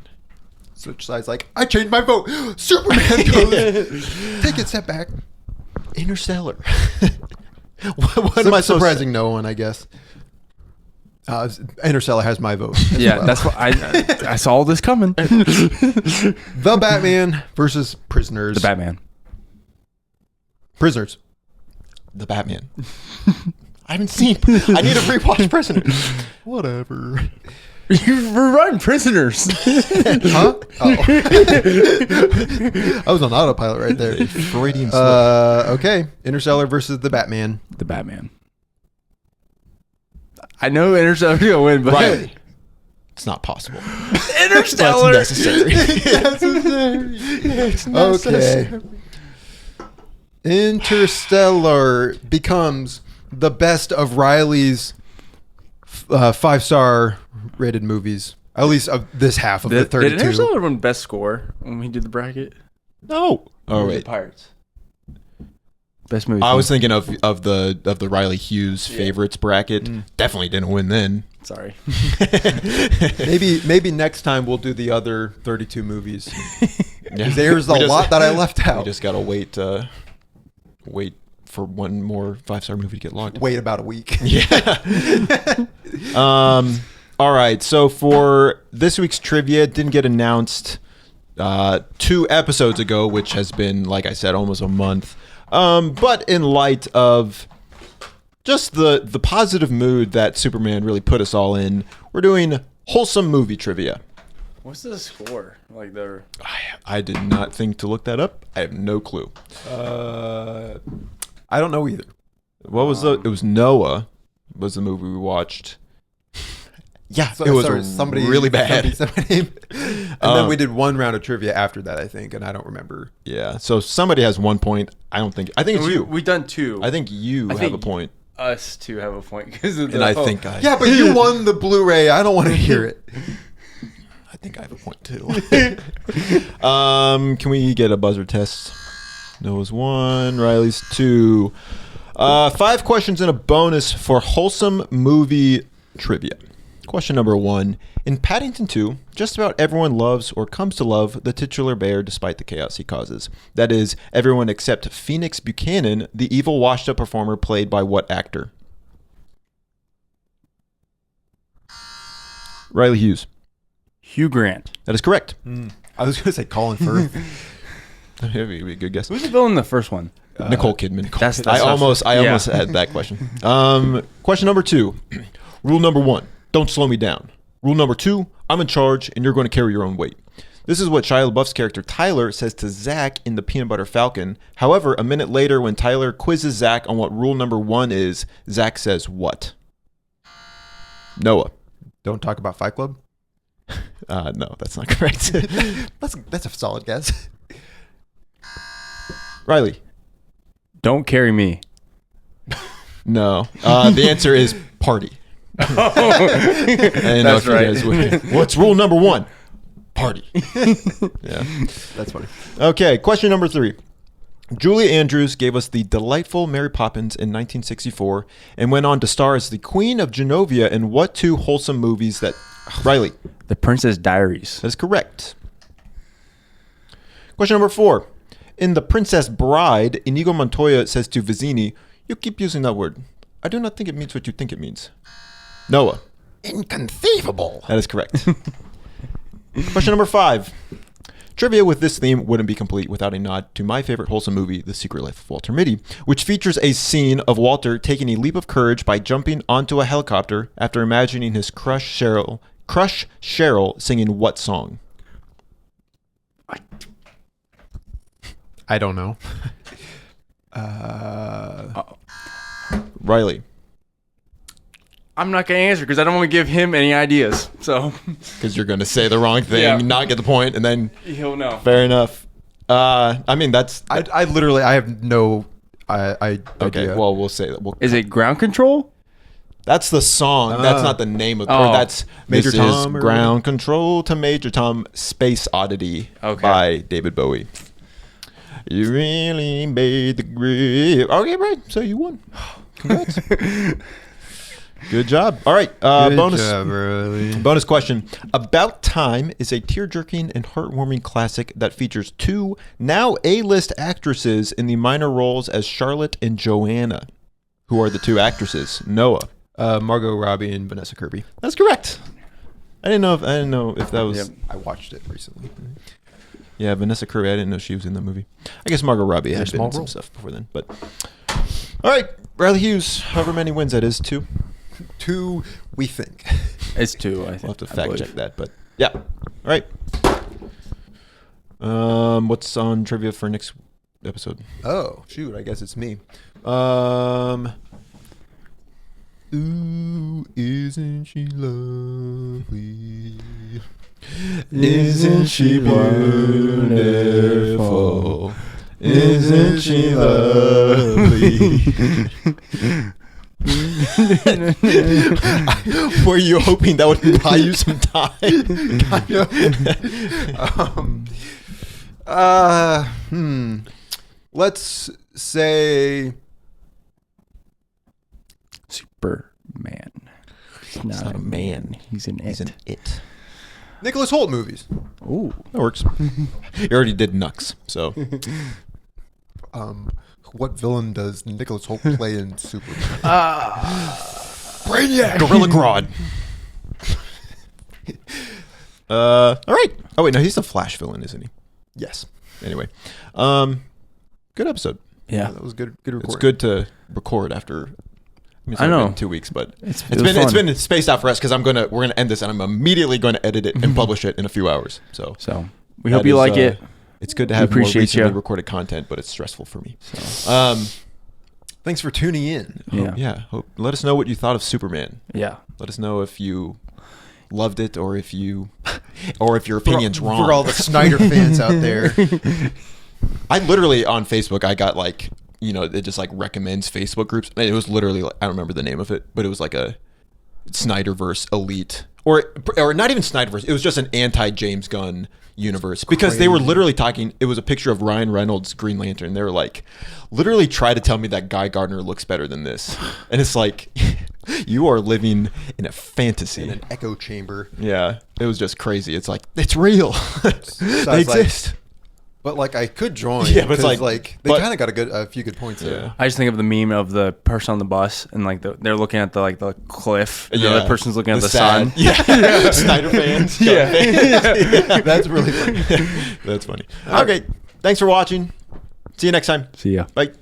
Speaker 1: So Josiah's like, I changed my vote. Superman goes. Take a step back.
Speaker 3: Interstellar. what am I
Speaker 1: Surprising no one, I guess. Interstellar has my vote. as
Speaker 2: Yeah,
Speaker 1: well.
Speaker 2: that's what I saw this coming.
Speaker 1: The Batman versus Prisoners.
Speaker 2: The Batman.
Speaker 1: Prisoners.
Speaker 3: The Batman. I haven't seen. I need to rewatch Prisoners.
Speaker 1: Whatever.
Speaker 2: You run prisoners.
Speaker 1: Huh? Oh. I was on autopilot right there.
Speaker 3: Freudian slip.
Speaker 1: Okay. Interstellar versus the Batman.
Speaker 2: The Batman. I know Interstellar's gonna win, but
Speaker 3: Riley. It's not possible.
Speaker 2: Interstellar.
Speaker 3: That's necessary.
Speaker 1: It's okay. Interstellar becomes the best of Riley's 5-star rated movies. At least of this half of the 32.
Speaker 2: Did Interstellar win best score when we did the bracket?
Speaker 3: No. Oh
Speaker 2: Or was it
Speaker 3: wait.
Speaker 2: Pirates. Best movie.
Speaker 3: I was thinking of the Riley Hughes favorites bracket. Definitely didn't win then.
Speaker 2: Sorry.
Speaker 1: Maybe next time we'll do the other 32 movies.
Speaker 3: Yeah.
Speaker 1: There's a lot that I left
Speaker 3: We
Speaker 1: out.
Speaker 3: just gotta wait for one more 5-star movie to get logged.
Speaker 1: Wait about a week.
Speaker 3: Yeah. All right. So for this week's trivia, it didn't get announced 2 episodes ago, which has been, like I said, almost a month. But in light of just the positive mood that Superman really put us all in, we're doing wholesome movie trivia.
Speaker 2: What's the score? Like the
Speaker 3: I did not think to look that up. I have no clue.
Speaker 1: I don't know either.
Speaker 3: What was it was Noah was the movie we watched. Yeah,
Speaker 1: So-
Speaker 3: it was
Speaker 1: sorry, somebody
Speaker 3: really bad.
Speaker 1: somebody- and then we did one round of trivia after that, I think, and I don't remember.
Speaker 3: Yeah, so somebody has 1 point. I think it's you.
Speaker 2: we done 2.
Speaker 3: I think you
Speaker 2: I
Speaker 3: have
Speaker 2: think
Speaker 3: a point,
Speaker 2: us 2 have a point because of
Speaker 3: and I think I.
Speaker 1: Yeah, but you won the Blu-ray. I don't want to hear it.
Speaker 3: I think I have a point too. Can we get a buzzer test? Noah's 1, Riley's 2. 5 questions and a bonus for wholesome movie trivia. Question number 1. In Paddington 2, just about everyone loves or comes to love the titular bear despite the chaos he causes. That is, everyone except Phoenix Buchanan, the evil washed-up performer played by what actor? Riley Hughes.
Speaker 2: Hugh Grant.
Speaker 3: That is correct.
Speaker 1: I was going to say Colin Firth.
Speaker 3: That'd be a good guess.
Speaker 2: Who's the villain in the first one?
Speaker 3: Nicole Kidman.
Speaker 2: That's
Speaker 3: I almost
Speaker 2: yeah.
Speaker 3: had that question. Question number 2. Rule number 1, don't slow me down. Rule number 2, I'm in charge and you're going to carry your own weight. This is what Shia LaBeouf's character Tyler says to Zach in The Peanut Butter Falcon. However, a minute later when Tyler quizzes Zach on what rule number 1 is, Zach says what? Noah.
Speaker 1: Don't talk about Fight Club.
Speaker 3: No, that's not correct.
Speaker 1: That's a solid guess.
Speaker 3: Riley.
Speaker 2: Don't carry me.
Speaker 3: No. The answer is party.
Speaker 2: That's right.
Speaker 3: What's rule number 1? Party. Yeah.
Speaker 1: That's funny.
Speaker 3: Okay, question number 3. Julie Andrews gave us the delightful Mary Poppins in 1964 and went on to star as the Queen of Genovia in what 2 wholesome movies that... Riley.
Speaker 2: The Princess Diaries.
Speaker 3: That is correct. Question number 4. In The Princess Bride, Inigo Montoya says to Vizzini, you keep using that word. I do not think it means what you think it means. Noah.
Speaker 4: Inconceivable.
Speaker 3: That is correct. Question number 5. Trivia with this theme wouldn't be complete without a nod to my favorite wholesome movie, The Secret Life of Walter Mitty, which features a scene of Walter taking a leap of courage by jumping onto a helicopter after imagining his crush Cheryl singing what song?
Speaker 1: I don't know.
Speaker 3: Riley.
Speaker 2: I'm not going to answer because I don't want to give him any ideas. So
Speaker 3: Because you're going to say the wrong thing,
Speaker 2: Yeah.
Speaker 3: not get the point, and then
Speaker 2: he'll know.
Speaker 3: fair enough. I mean, that's...
Speaker 1: I literally, I have no I
Speaker 3: okay,
Speaker 1: idea.
Speaker 3: well, we'll say that.
Speaker 2: Is it Ground Control?
Speaker 3: That's the song. That's not the name of. Or that's
Speaker 1: Major
Speaker 3: this
Speaker 1: Tom
Speaker 3: is
Speaker 1: or
Speaker 3: Ground Control to Major Tom. Space Oddity by David Bowie. You really made the grip. Okay, right. So you won. Congrats. Good job. All right. Bonus question. About Time is a tear-jerking and heartwarming classic that features two now A-list actresses in the minor roles as Charlotte and Joanna. Who are the two actresses? Noah.
Speaker 1: Margot Robbie and Vanessa Kirby.
Speaker 3: That's correct. I didn't know if that was.
Speaker 1: Yep. I watched it recently.
Speaker 3: Yeah, Vanessa Kirby. I didn't know she was in that movie. I guess Margot Robbie had been
Speaker 1: small
Speaker 3: in some
Speaker 1: role.
Speaker 3: stuff before then. But all right, Bradley Hughes. However many wins that is, 2.
Speaker 1: 2, we think.
Speaker 2: It's 2, I think.
Speaker 3: We'll have to
Speaker 2: I
Speaker 3: fact
Speaker 2: believe.
Speaker 3: check that, but yeah. All right. What's on trivia for next episode?
Speaker 1: Oh, shoot. I guess it's me. Ooh, isn't she lovely?
Speaker 3: Isn't she wonderful? Isn't she lovely? Were you hoping that would buy you some time?
Speaker 1: Let's say
Speaker 2: Superman. He's not a man. He's an
Speaker 3: He's
Speaker 2: it.
Speaker 3: an it.
Speaker 1: Nicholas Hoult movies.
Speaker 2: Ooh.
Speaker 3: That works. You already did Nux, so
Speaker 1: What villain does Nicholas Hoult play in Superman?
Speaker 3: Brainiac, Gorilla Grodd. All right. Oh wait, no, he's the Flash villain, isn't he?
Speaker 1: Yes.
Speaker 3: Anyway, good episode.
Speaker 2: Yeah.
Speaker 1: That was good. Good recording.
Speaker 3: It's good to record after. It's
Speaker 2: I
Speaker 3: only
Speaker 2: know.
Speaker 3: been 2 weeks, but
Speaker 2: It's
Speaker 3: it's been spaced out for us because we're gonna end this and I'm immediately going to edit it and publish it in a few hours. So
Speaker 2: we hope you like it.
Speaker 3: It's good to have more
Speaker 2: appreciate
Speaker 3: recently
Speaker 2: you.
Speaker 3: recorded content, but it's stressful for me.
Speaker 2: So,
Speaker 1: Thanks for tuning in.
Speaker 2: yeah.
Speaker 3: Let us know what you thought of Superman.
Speaker 2: Yeah.
Speaker 3: Let us know if you loved it or if your opinion's wrong.
Speaker 1: For all the Snyder fans out there.
Speaker 3: I literally on Facebook I got like, it just like recommends Facebook groups. And it was literally like, I don't remember the name of it, but it was like a Snyderverse elite or not even Snyderverse. It was just an anti-James Gunn universe because they were literally talking. It was a picture of Ryan Reynolds' Green Lantern. They were like, literally try to tell me that Guy Gardner looks better than this. And it's like, you are living in a fantasy.
Speaker 1: In an echo chamber.
Speaker 3: Yeah. It was just crazy. It's like, it's real. They exist.
Speaker 1: But like I could join.
Speaker 3: Yeah, but it's
Speaker 1: 'cause,
Speaker 3: like-
Speaker 1: they
Speaker 3: but-
Speaker 1: kind of got a few good points there.
Speaker 2: I just think of the meme of the person on the bus and like they're looking at the cliff. And the other person's looking at the
Speaker 3: sad-
Speaker 2: sun.
Speaker 3: Yeah. Snyder fans.
Speaker 2: Yeah.
Speaker 1: That's really funny.
Speaker 3: That's funny. Okay. Thanks for watching. See you next time.
Speaker 2: See ya.
Speaker 3: Bye.